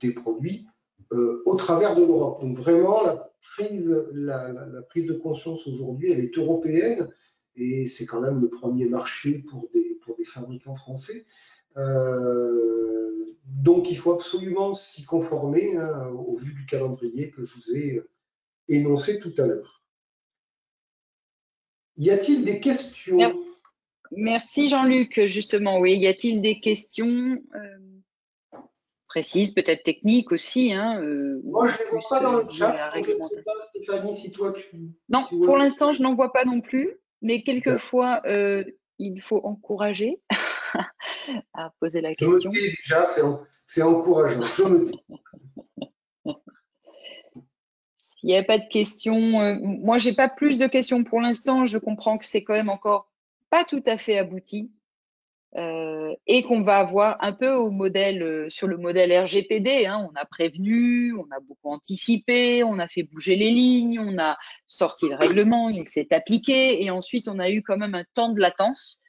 des produits au travers de l'Europe. Donc vraiment, la prise de conscience aujourd'hui, elle est européenne et c'est quand même le premier marché pour des fabricants français. Donc, il faut absolument s'y conformer, hein, au vu du calendrier que je vous ai énoncé tout à l'heure. Y a-t-il des questions? Merci Jean-Luc. Justement, oui, y a-t-il des questions précises, peut-être techniques aussi, hein, moi, je ne les vois pas dans le chat. Je ne sais pas, Stéphanie, si toi Non, pour l'instant, je n'en vois pas non plus, mais quelquefois, il faut encourager à poser la question. Je me tais déjà, c'est encourageant. Je me tais. S'il n'y a pas de questions, moi, j'ai pas plus de questions pour l'instant. Je comprends que c'est quand même encore pas tout à fait abouti. Et qu'on va avoir un peu au modèle, sur le modèle RGPD, hein, on a prévenu, on a beaucoup anticipé, on a fait bouger les lignes, on a sorti le règlement, il s'est appliqué, et ensuite on a eu quand même un temps de latence.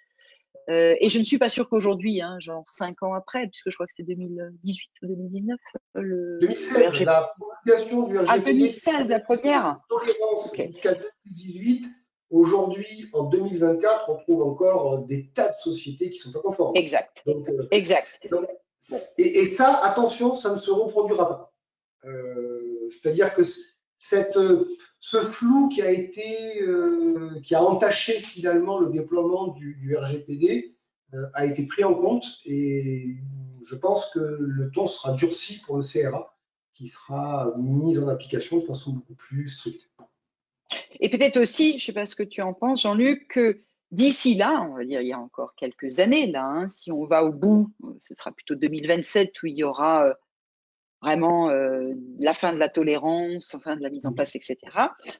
Et je ne suis pas sûre qu'aujourd'hui, hein, genre 5 ans après, puisque je crois que c'était 2018 ou 2019, 2016, RGPD. La promulgation du RGPD. Ah, 2016, la première. Tolérance jusqu'à 2018. Aujourd'hui, en 2024, on trouve encore des tas de sociétés qui ne sont pas conformes. Exact. Donc, exact. Et ça, attention, ça ne se reproduira pas. C'est-à-dire que ce flou qui a entaché finalement le déploiement du RGPD a été pris en compte, et je pense que le ton sera durci pour le CRA, qui sera mis en application de façon beaucoup plus stricte. Et peut-être aussi, je ne sais pas ce que tu en penses, Jean-Luc, que d'ici là, on va dire il y a encore quelques années, là, hein, si on va au bout, ce sera plutôt 2027 où il y aura vraiment la fin de la tolérance, fin de la mise en place, etc.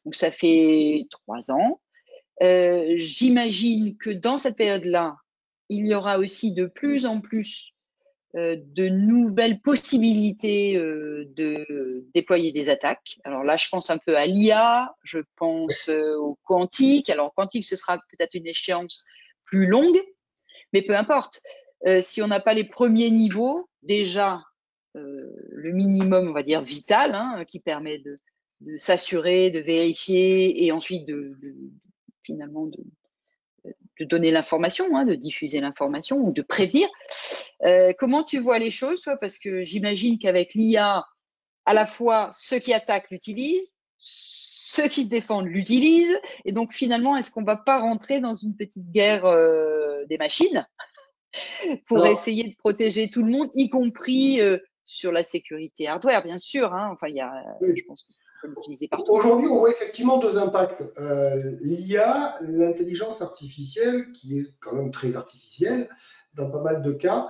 Donc ça fait 3 ans. J'imagine que dans cette période-là, il y aura aussi de plus en plus de nouvelles possibilités de déployer des attaques. Alors là, je pense un peu à l'IA, je pense au quantique. Alors quantique, ce sera peut-être une échéance plus longue, mais peu importe. Si on n'a pas les premiers niveaux, déjà le minimum, on va dire, vital, hein, qui permet de s'assurer, de vérifier et ensuite finalement de donner l'information, hein, de diffuser l'information ou de prévenir. Comment tu vois les choses, toi? Parce que j'imagine qu'avec l'IA, à la fois ceux qui attaquent l'utilisent, ceux qui se défendent l'utilisent, et donc finalement, est-ce qu'on ne va pas rentrer dans une petite guerre des machines pour essayer de protéger tout le monde, y compris sur la sécurité hardware, bien sûr, hein. Enfin, je pense que on peut l'utiliser partout. Aujourd'hui, on voit effectivement deux impacts. L'IA, l'intelligence artificielle, qui est quand même très artificielle dans pas mal de cas,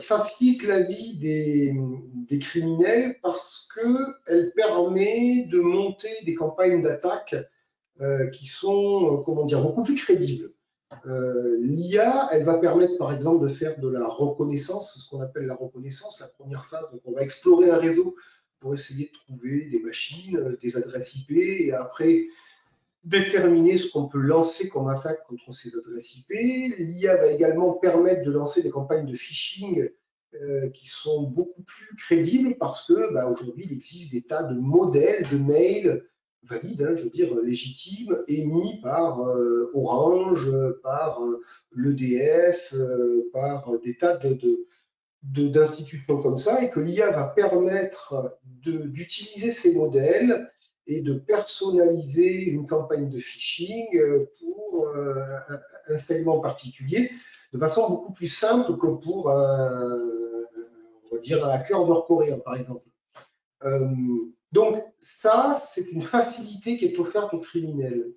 facilite la vie des criminels parce qu'elle permet de monter des campagnes d'attaque qui sont, comment dire, beaucoup plus crédibles. L'IA, elle va permettre par exemple de faire de la reconnaissance, ce qu'on appelle la reconnaissance, la première phase. Donc on va explorer un réseau pour essayer de trouver des machines, des adresses IP, et après déterminer ce qu'on peut lancer comme attaque contre ces adresses IP. L'IA va également permettre de lancer des campagnes de phishing qui sont beaucoup plus crédibles parce que aujourd'hui, il existe des tas de modèles de mails valides, hein, je veux dire légitimes, émis par Orange, par l'EDF, par des tas d'institutions comme ça, et que l'IA va permettre d'utiliser ces modèles et de personnaliser une campagne de phishing pour un segment particulier de façon beaucoup plus simple que pour on va dire un hacker nord-coréen, par exemple. Donc ça, c'est une facilité qui est offerte aux criminels.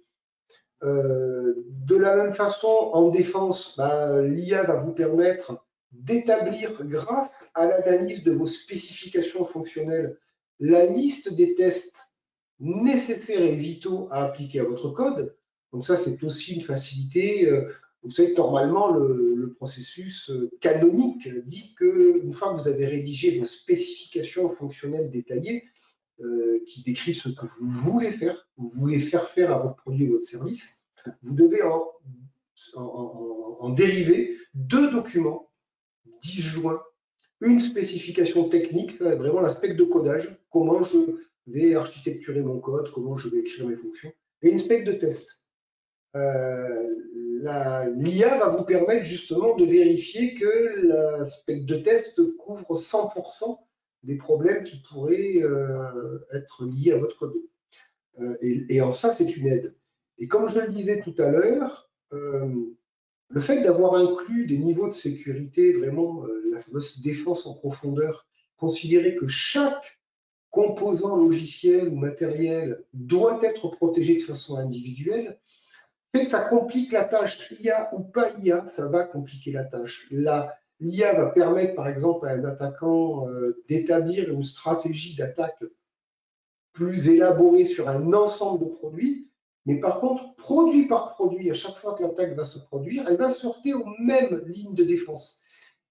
De la même façon, en défense, l'IA va vous permettre d'établir, grâce à l'analyse de vos spécifications fonctionnelles, la liste des tests nécessaires et vitaux à appliquer à votre code. Donc ça, c'est aussi une facilité. Vous savez que normalement, le processus canonique dit qu'une fois que vous avez rédigé vos spécifications fonctionnelles détaillées, qui décrivent ce que vous voulez faire à votre produit ou votre service, vous devez en dériver 2 documents disjoints, une spécification technique, vraiment l'aspect de codage, comment je vais architecturer mon code, comment je vais écrire mes fonctions, et une spec de test. l'IA va vous permettre justement de vérifier que la spec de test couvre 100% des problèmes qui pourraient être liés à votre code. Et en ça, c'est une aide. Et comme je le disais tout à l'heure, le fait d'avoir inclus des niveaux de sécurité, vraiment la fameuse défense en profondeur, considérer que chaque composant logiciel ou matériel doit être protégé de façon individuelle, fait que ça complique la tâche. IA ou pas IA, ça va compliquer la tâche. L'IA va permettre, par exemple, à un attaquant d'établir une stratégie d'attaque plus élaborée sur un ensemble de produits. Mais par contre, produit par produit, à chaque fois que l'attaque va se produire, elle va sortir aux mêmes lignes de défense.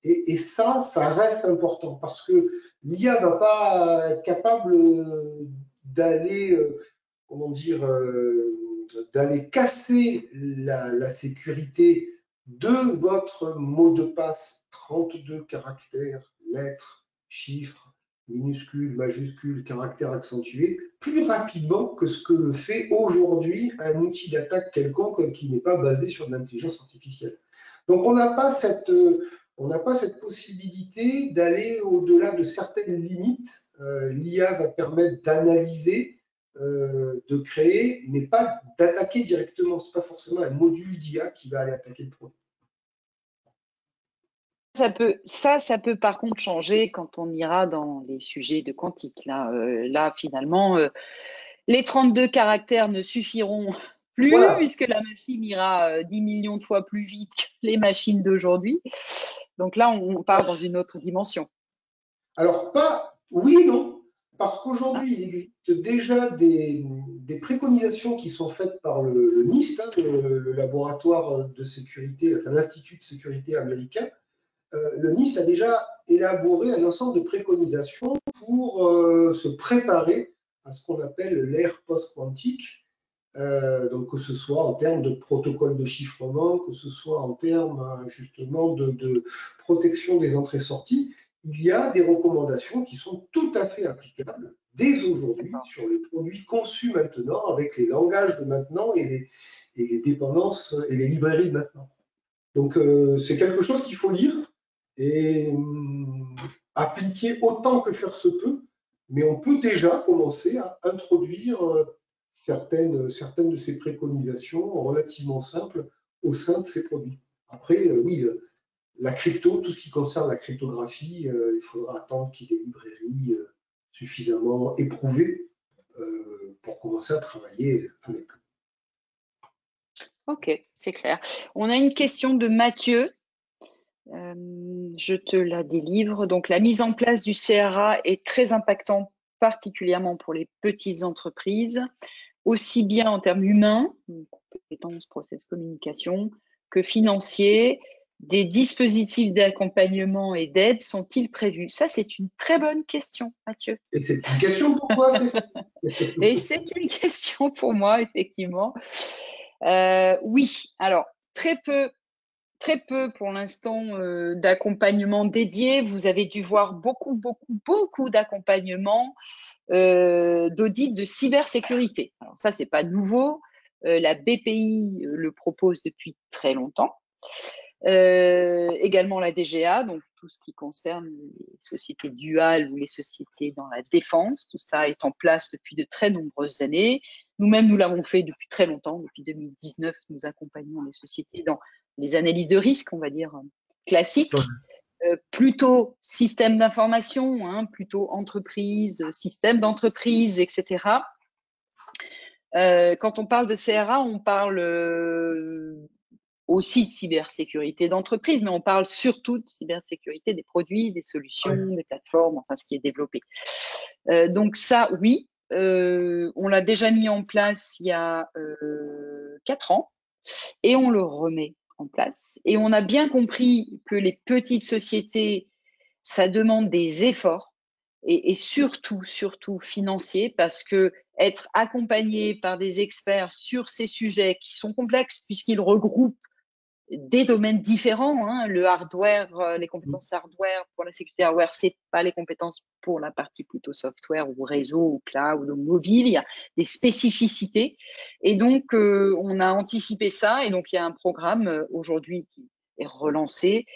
Et ça reste important parce que l'IA ne va pas être capable d'aller, comment dire, d'aller casser la sécurité de votre mot de passe 32 caractères, lettres, chiffres, minuscules, majuscules, caractères accentués, plus rapidement que ce que le fait aujourd'hui un outil d'attaque quelconque qui n'est pas basé sur de l'intelligence artificielle. Donc on n'a pas cette possibilité d'aller au-delà de certaines limites. L'IA va permettre d'analyser, de créer, mais pas d'attaquer directement. Ce n'est pas forcément un module d'IA qui va aller attaquer le produit. Ça peut par contre changer quand on ira dans les sujets de quantique. Là finalement, les 32 caractères ne suffiront plus, voilà, puisque la machine ira 10 millions de fois plus vite que les machines d'aujourd'hui. Donc là, on part dans une autre dimension. Alors, oui et non, parce qu'aujourd'hui, il existe déjà des préconisations qui sont faites par le NIST, hein, le laboratoire de sécurité, enfin, l'Institut de sécurité américain. Le NIST a déjà élaboré un ensemble de préconisations pour se préparer à ce qu'on appelle l'ère post-quantique. Donc que ce soit en termes de protocole de chiffrement, que ce soit en termes justement de protection des entrées-sorties, il y a des recommandations qui sont tout à fait applicables dès aujourd'hui sur les produits conçus maintenant avec les langages de maintenant et les dépendances et les librairies de maintenant. Donc c'est quelque chose qu'il faut lire et appliquer autant que faire se peut, mais on peut déjà commencer à introduire certaines de ces préconisations relativement simples au sein de ces produits. Après, oui, la crypto, tout ce qui concerne la cryptographie, il faudra attendre qu'il y ait des librairies suffisamment éprouvées pour commencer à travailler avec. Ok, c'est clair. On a une question de Mathieu. Je te la délivre. Donc, la mise en place du CRA est très impactante, particulièrement pour les petites entreprises, aussi bien en termes humains, compétences, process, communication, que financiers. Des dispositifs d'accompagnement et d'aide sont-ils prévus? Ça, c'est une très bonne question, Mathieu. Et c'est une question pour toi, Stéphane. Et c'est une question pour moi, effectivement. Oui, alors, très peu pour l'instant d'accompagnement dédié. Vous avez dû voir beaucoup d'accompagnement d'audit de cybersécurité. Alors ça, c'est pas nouveau. La BPI le propose depuis très longtemps. Également la DGA, donc tout ce qui concerne les sociétés duales ou les sociétés dans la défense. Tout ça est en place depuis de très nombreuses années. Nous-mêmes, nous l'avons fait depuis très longtemps. Depuis 2019, nous accompagnons les sociétés dans les analyses de risque, on va dire, classiques. Plutôt système d'information, hein, plutôt entreprise, système d'entreprise, etc. Quand on parle de CRA, on parle aussi de cybersécurité d'entreprise, mais on parle surtout de cybersécurité des produits, des solutions, des plateformes, enfin ce qui est développé. Donc ça, oui, on l'a déjà mis en place il y a 4 ans et on le remet en place. Et on a bien compris que les petites sociétés, ça demande des efforts et surtout financiers, parce que être accompagné par des experts sur ces sujets qui sont complexes puisqu'ils regroupent des domaines différents. Hein. Le hardware, les compétences hardware pour la sécurité hardware, c'est pas les compétences pour la partie plutôt software ou réseau ou cloud ou mobile. Il y a des spécificités. Et donc, on a anticipé ça. Et donc, il y a un programme aujourd'hui qui est relancé,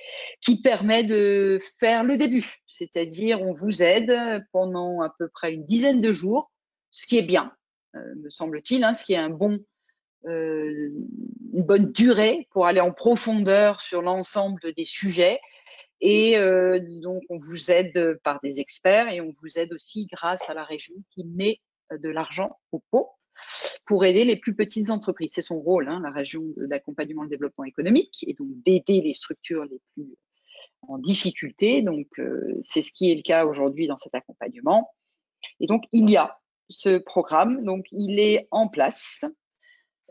qui permet de faire le début. C'est-à-dire, on vous aide pendant à peu près une dizaine de jours, ce qui est bien, me semble-t-il, hein, ce qui est une bonne durée pour aller en profondeur sur l'ensemble des sujets. Et donc, on vous aide par des experts et on vous aide aussi grâce à la région qui met de l'argent au pot pour aider les plus petites entreprises. C'est son rôle, hein, la région d'accompagnement et de développement économique, et donc d'aider les structures les plus en difficulté. Donc, c'est ce qui est le cas aujourd'hui dans cet accompagnement. Et donc, il y a ce programme. Donc, il est en place.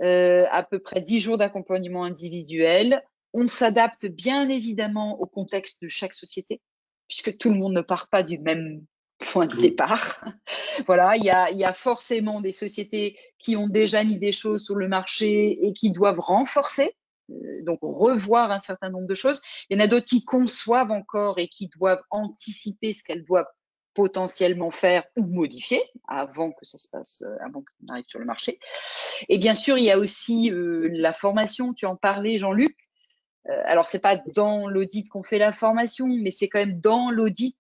À peu près 10 jours d'accompagnement individuel. On s'adapte bien évidemment au contexte de chaque société, puisque tout le monde ne part pas du même point de départ. Voilà, il y a forcément des sociétés qui ont déjà mis des choses sur le marché et qui doivent renforcer, donc revoir un certain nombre de choses. Il y en a d'autres qui conçoivent encore et qui doivent anticiper ce qu'elles doivent potentiellement faire ou modifier avant que ça se passe, avant qu'on arrive sur le marché. Et bien sûr, il y a aussi la formation, tu en parlais, Jean-Luc. Alors, c'est pas dans l'audit qu'on fait la formation, mais c'est quand même dans l'audit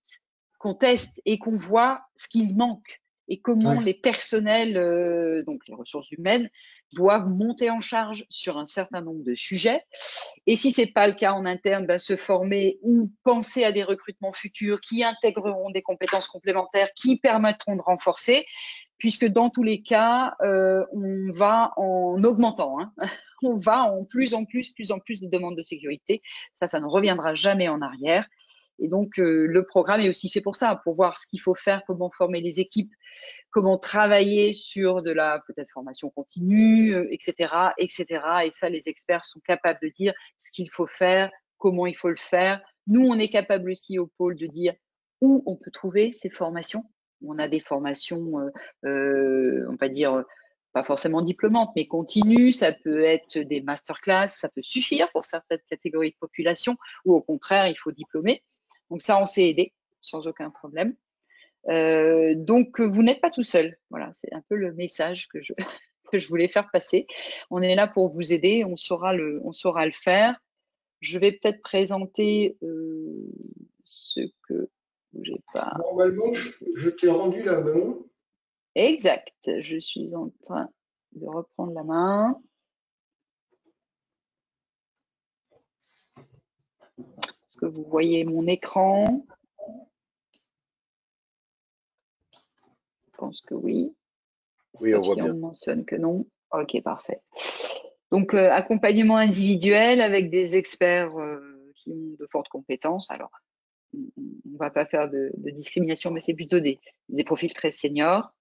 qu'on teste et qu'on voit ce qu'il manque et comment les personnels, donc les ressources humaines, doivent monter en charge sur un certain nombre de sujets. Et si c'est pas le cas en interne, ben, se former ou penser à des recrutements futurs qui intégreront des compétences complémentaires qui permettront de renforcer, puisque dans tous les cas, on va en augmentant. Hein. On va en plus de demandes de sécurité. Ça ne reviendra jamais en arrière. Et donc, le programme est aussi fait pour ça, pour voir ce qu'il faut faire, comment former les équipes, comment travailler sur de la peut-être formation continue, etc., etc. Et ça, les experts sont capables de dire ce qu'il faut faire, comment il faut le faire. Nous, on est capable aussi au pôle de dire où on peut trouver ces formations. On a des formations, on va dire, pas forcément diplômantes, mais continues. Ça peut être des masterclass, ça peut suffire pour certaines catégories de population, ou au contraire, il faut diplômer. Donc ça, on s'est aidé sans aucun problème. Donc, vous n'êtes pas tout seul. Voilà, c'est un peu le message que je voulais faire passer. On est là pour vous aider, on saura le faire. Je vais peut-être présenter ce que j'ai pas. Normalement, je t'ai rendu la main. Exact. Je suis en train de reprendre la main. Est-ce que vous voyez mon écran? Je pense que oui. Oui, on voit bien. On mentionne que non. Ok, parfait. Donc, accompagnement individuel avec des experts qui ont de fortes compétences. Alors, on ne va pas faire de discrimination, mais c'est plutôt des profils très seniors.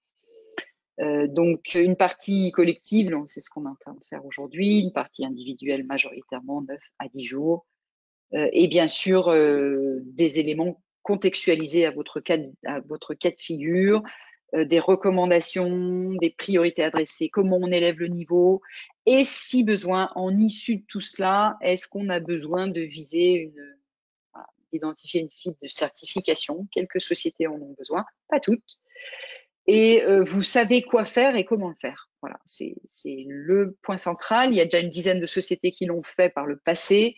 Donc, une partie collective, c'est ce qu'on est en train de faire aujourd'hui, une partie individuelle majoritairement 9 à 10 jours, et bien sûr, des éléments contextualisés à votre cas de figure, des recommandations, des priorités adressées, comment on élève le niveau, et si besoin, en issue de tout cela, est-ce qu'on a besoin de viser d'identifier une cible de certification? Quelques sociétés en ont besoin, pas toutes. Et vous savez quoi faire et comment le faire. Voilà, c'est le point central. Il y a déjà une dizaine de sociétés qui l'ont fait par le passé.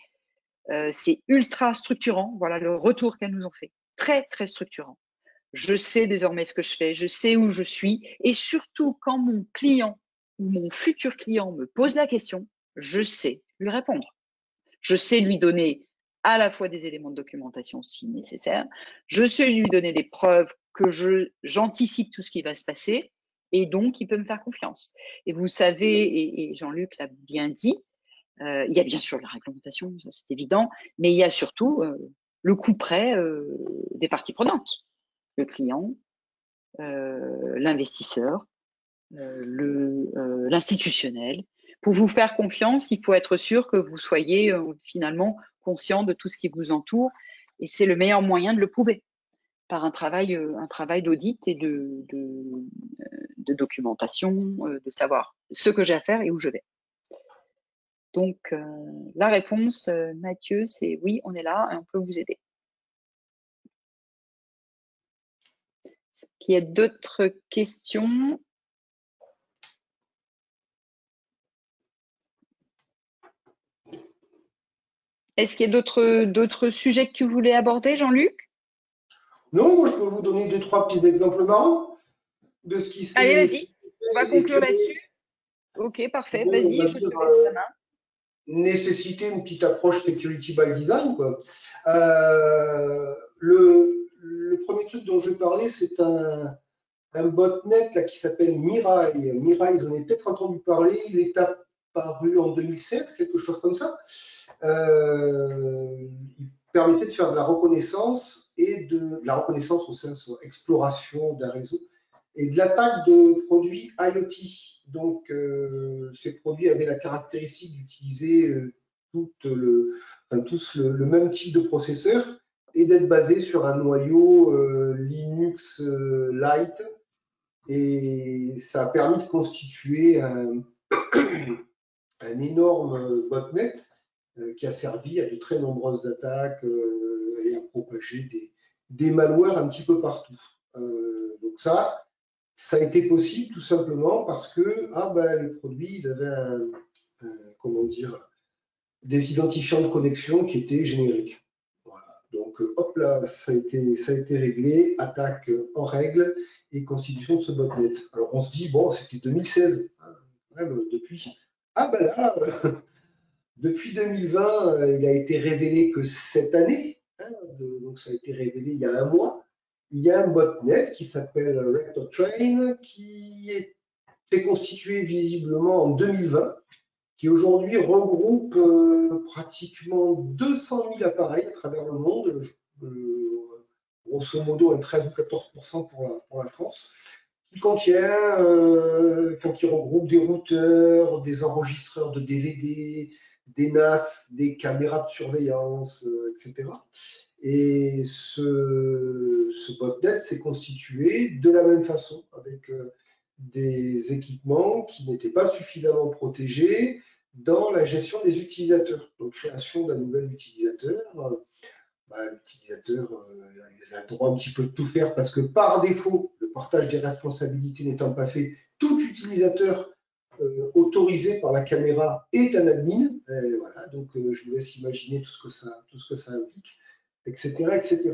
C'est ultra structurant. Voilà le retour qu'elles nous ont fait. Très, très structurant. Je sais désormais ce que je fais, je sais où je suis. Et surtout, quand mon client ou mon futur client me pose la question, je sais lui répondre. Je sais lui donner à la fois des éléments de documentation si nécessaire. Je sais lui donner des preuves que j'anticipe tout ce qui va se passer et donc il peut me faire confiance. Et vous savez, et Jean-Luc l'a bien dit, il y a bien sûr la réglementation, ça c'est évident, mais il y a surtout le coup près des parties prenantes. Le client, l'investisseur, l'institutionnel. Pour vous faire confiance, il faut être sûr que vous soyez finalement conscient de tout ce qui vous entoure et c'est le meilleur moyen de le prouver par un travail d'audit et de documentation, de savoir ce que j'ai à faire et où je vais. Donc, la réponse, Mathieu, c'est oui, on est là et on peut vous aider. Est-ce qu'il y a d'autres questions? Est-ce qu'il y a d'autres sujets que tu voulais aborder, Jean-Luc? Non, moi je peux vous donner 2-3 petits exemples marrants de ce qui Allez, s'est vas-y, on va fait et qui conclure là-dessus. Ok, parfait, on va vas-y, je dire, te laisse la main. nécessiter une petite approche security by design, quoi. Le premier truc dont je vais parler, c'est un botnet là, qui s'appelle Mirai. Mirai, vous en avez peut-être entendu parler, il est apparu en 2016, quelque chose comme ça. Il permettait de faire de la reconnaissance et de la reconnaissance au sens exploration d'un réseau et de l'attaque de produits IoT. Donc, ces produits avaient la caractéristique d'utiliser tous le même type de processeur et d'être basés sur un noyau Linux Lite. Et ça a permis de constituer un énorme botnet qui a servi à de très nombreuses attaques et à propager des malwares un petit peu partout. Donc ça a été possible tout simplement parce que les produits ils avaient comment dire, des identifiants de connexion qui étaient génériques. Voilà. Donc hop là, ça a été réglé, attaque en règle et constitution de ce botnet. Alors on se dit, bon, c'était 2016, depuis. Là, depuis 2020, il a été révélé que cette année, donc ça a été révélé il y a un mois, il y a un botnet qui s'appelle RectorTrain qui est constitué visiblement en 2020, qui aujourd'hui regroupe pratiquement 200 000 appareils à travers le monde, grosso modo un 13 ou 14% pour la France, qui contient, qui regroupe des routeurs, des enregistreurs de DVD, des NAS, des caméras de surveillance, etc. Et ce botnet s'est constitué de la même façon, avec des équipements qui n'étaient pas suffisamment protégés dans la gestion des utilisateurs. Donc, création d'un nouvel utilisateur. L'utilisateur il a le droit un petit peu de tout faire parce que par défaut, le partage des responsabilités n'étant pas fait, tout utilisateur autorisé par la caméra est un admin. Voilà, donc je vous laisse imaginer tout ce que ça implique, etc., etc.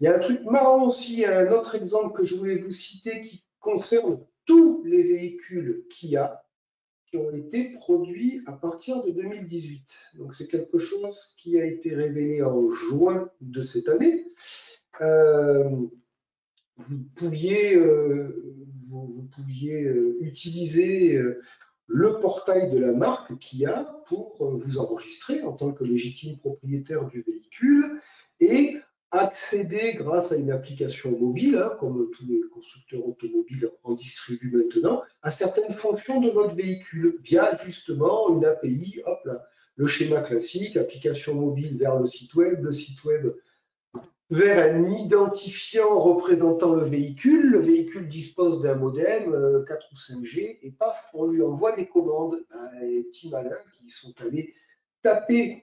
Il y a un truc marrant aussi, un autre exemple que je voulais vous citer qui concerne tous les véhicules Kia qui ont été produits à partir de 2018. Donc c'est quelque chose qui a été révélé en juin de cette année. Vous pouviez utiliser le portail de la marque Kia pour vous enregistrer en tant que légitime propriétaire du véhicule et accéder grâce à une application mobile, comme tous les constructeurs automobiles en distribuent maintenant, à certaines fonctions de votre véhicule via justement une API, hop là, le schéma classique, application mobile vers le site web vers un identifiant représentant le véhicule dispose d'un modem 4 ou 5G et paf, on lui envoie des commandes. Les petits malins qui sont allés taper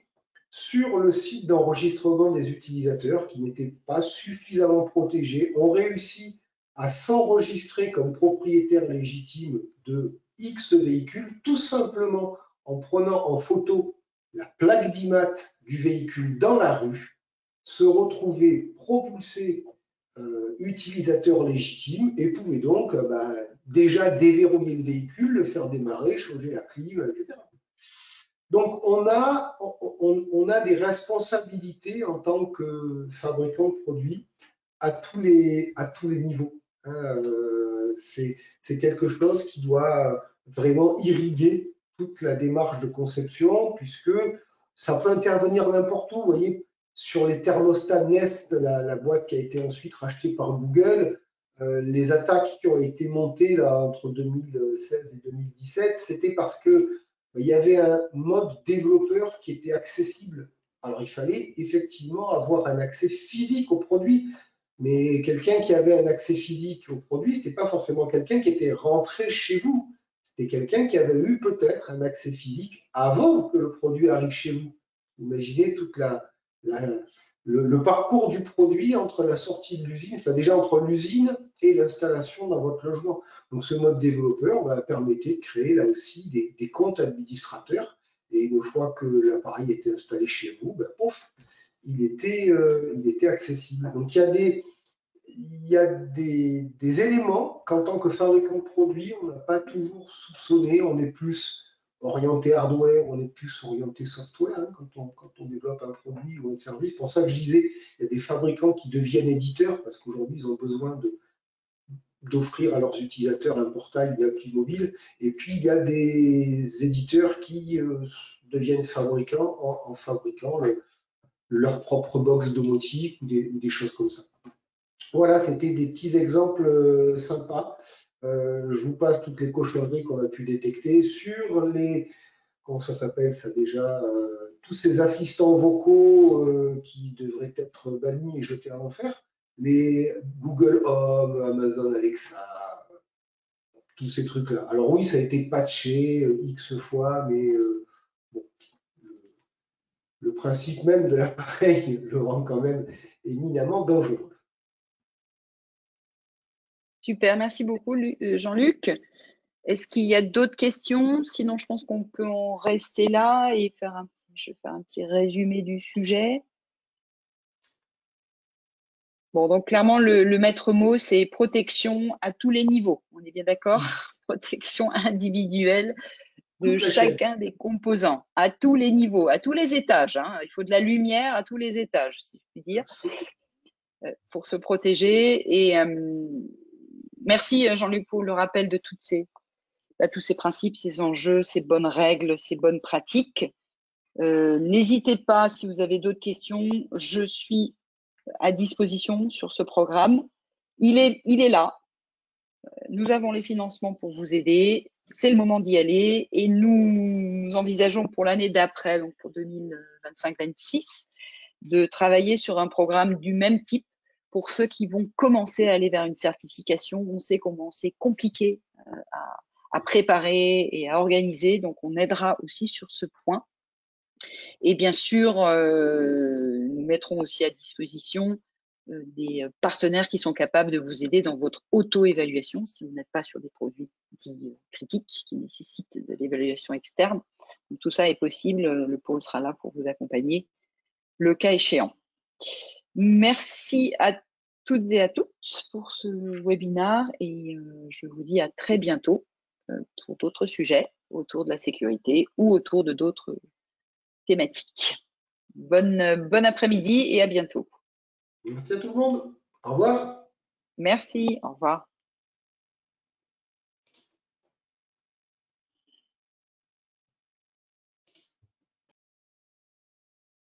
sur le site d'enregistrement des utilisateurs qui n'étaient pas suffisamment protégés, ont réussi à s'enregistrer comme propriétaire légitime de X véhicules, tout simplement en prenant en photo la plaque d'IMAT du véhicule dans la rue, se retrouver propulsé utilisateur légitime et pouvait donc déjà déverrouiller le véhicule, le faire démarrer, changer la clim, etc. Donc on a des responsabilités en tant que fabricant de produits à tous les niveaux. C'est quelque chose qui doit vraiment irriguer toute la démarche de conception, puisque ça peut intervenir n'importe où. Vous voyez, sur les thermostats Nest, la boîte qui a été ensuite rachetée par Google, les attaques qui ont été montées là, entre 2016 et 2017, c'était parce que il y avait un mode développeur qui était accessible. Alors il fallait effectivement avoir un accès physique au produit, mais quelqu'un qui avait un accès physique au produit, ce n'était pas forcément quelqu'un qui était rentré chez vous. c'était quelqu'un qui avait eu peut-être un accès physique avant que le produit arrive chez vous. Imaginez toute le parcours du produit entre la sortie de l'usine, enfin déjà entre l'usine et l'installation dans votre logement. Donc ce mode développeur permettait de créer là aussi des comptes administrateurs. Et une fois que l'appareil était installé chez vous, pouf, il était accessible. Donc il y a des éléments qu'en tant que fabricant de produits, on n'a pas toujours soupçonné. On est plus orienté hardware, on est plus orienté software hein, quand on développe un produit ou un service. C'est pour ça que je disais, il y a des fabricants qui deviennent éditeurs parce qu'aujourd'hui, ils ont besoin d'offrir à leurs utilisateurs un portail, une appli mobile. Et puis, il y a des éditeurs qui deviennent fabricants en fabriquant leur propre box domotique ou des choses comme ça. Voilà, c'était des petits exemples sympas. Je vous passe toutes les cochonneries qu'on a pu détecter sur comment ça s'appelle ça déjà, tous ces assistants vocaux qui devraient être bannis et jetés à l'enfer. Les Google Home, Amazon Alexa, tous ces trucs-là. Alors oui, ça a été patché X fois, mais bon, le principe même de l'appareil le rend quand même éminemment dangereux. Super, merci beaucoup Jean-Luc. Est-ce qu'il y a d'autres questions? Sinon, je pense qu'on peut en rester là et je vais faire un petit résumé du sujet. Bon, donc clairement, le maître mot, c'est protection à tous les niveaux. On est bien d'accord? Protection individuelle de chacun des composants, à tous les niveaux, à tous les étages. Hein. Il faut de la lumière à tous les étages, si je puis dire, pour se protéger. Et merci Jean-Luc pour le rappel de tous ces principes, ces enjeux, ces bonnes règles, ces bonnes pratiques. N'hésitez pas, si vous avez d'autres questions, je suis à disposition sur ce programme. Il est là. Nous avons les financements pour vous aider. C'est le moment d'y aller. Et nous envisageons pour l'année d'après, donc pour 2025-26, de travailler sur un programme du même type pour ceux qui vont commencer à aller vers une certification. On sait comment c'est compliqué à préparer et à organiser. Donc, on aidera aussi sur ce point. Et bien sûr, nous mettrons aussi à disposition des partenaires qui sont capables de vous aider dans votre auto-évaluation si vous n'êtes pas sur des produits dits critiques qui nécessitent de l'évaluation externe. Donc, tout ça est possible. Le pôle sera là pour vous accompagner le cas échéant. Merci à toutes et à tous pour ce webinaire et je vous dis à très bientôt pour d'autres sujets autour de la sécurité ou autour de d'autres thématiques. Bon après-midi et à bientôt. Merci à tout le monde. Au revoir. Merci, au revoir.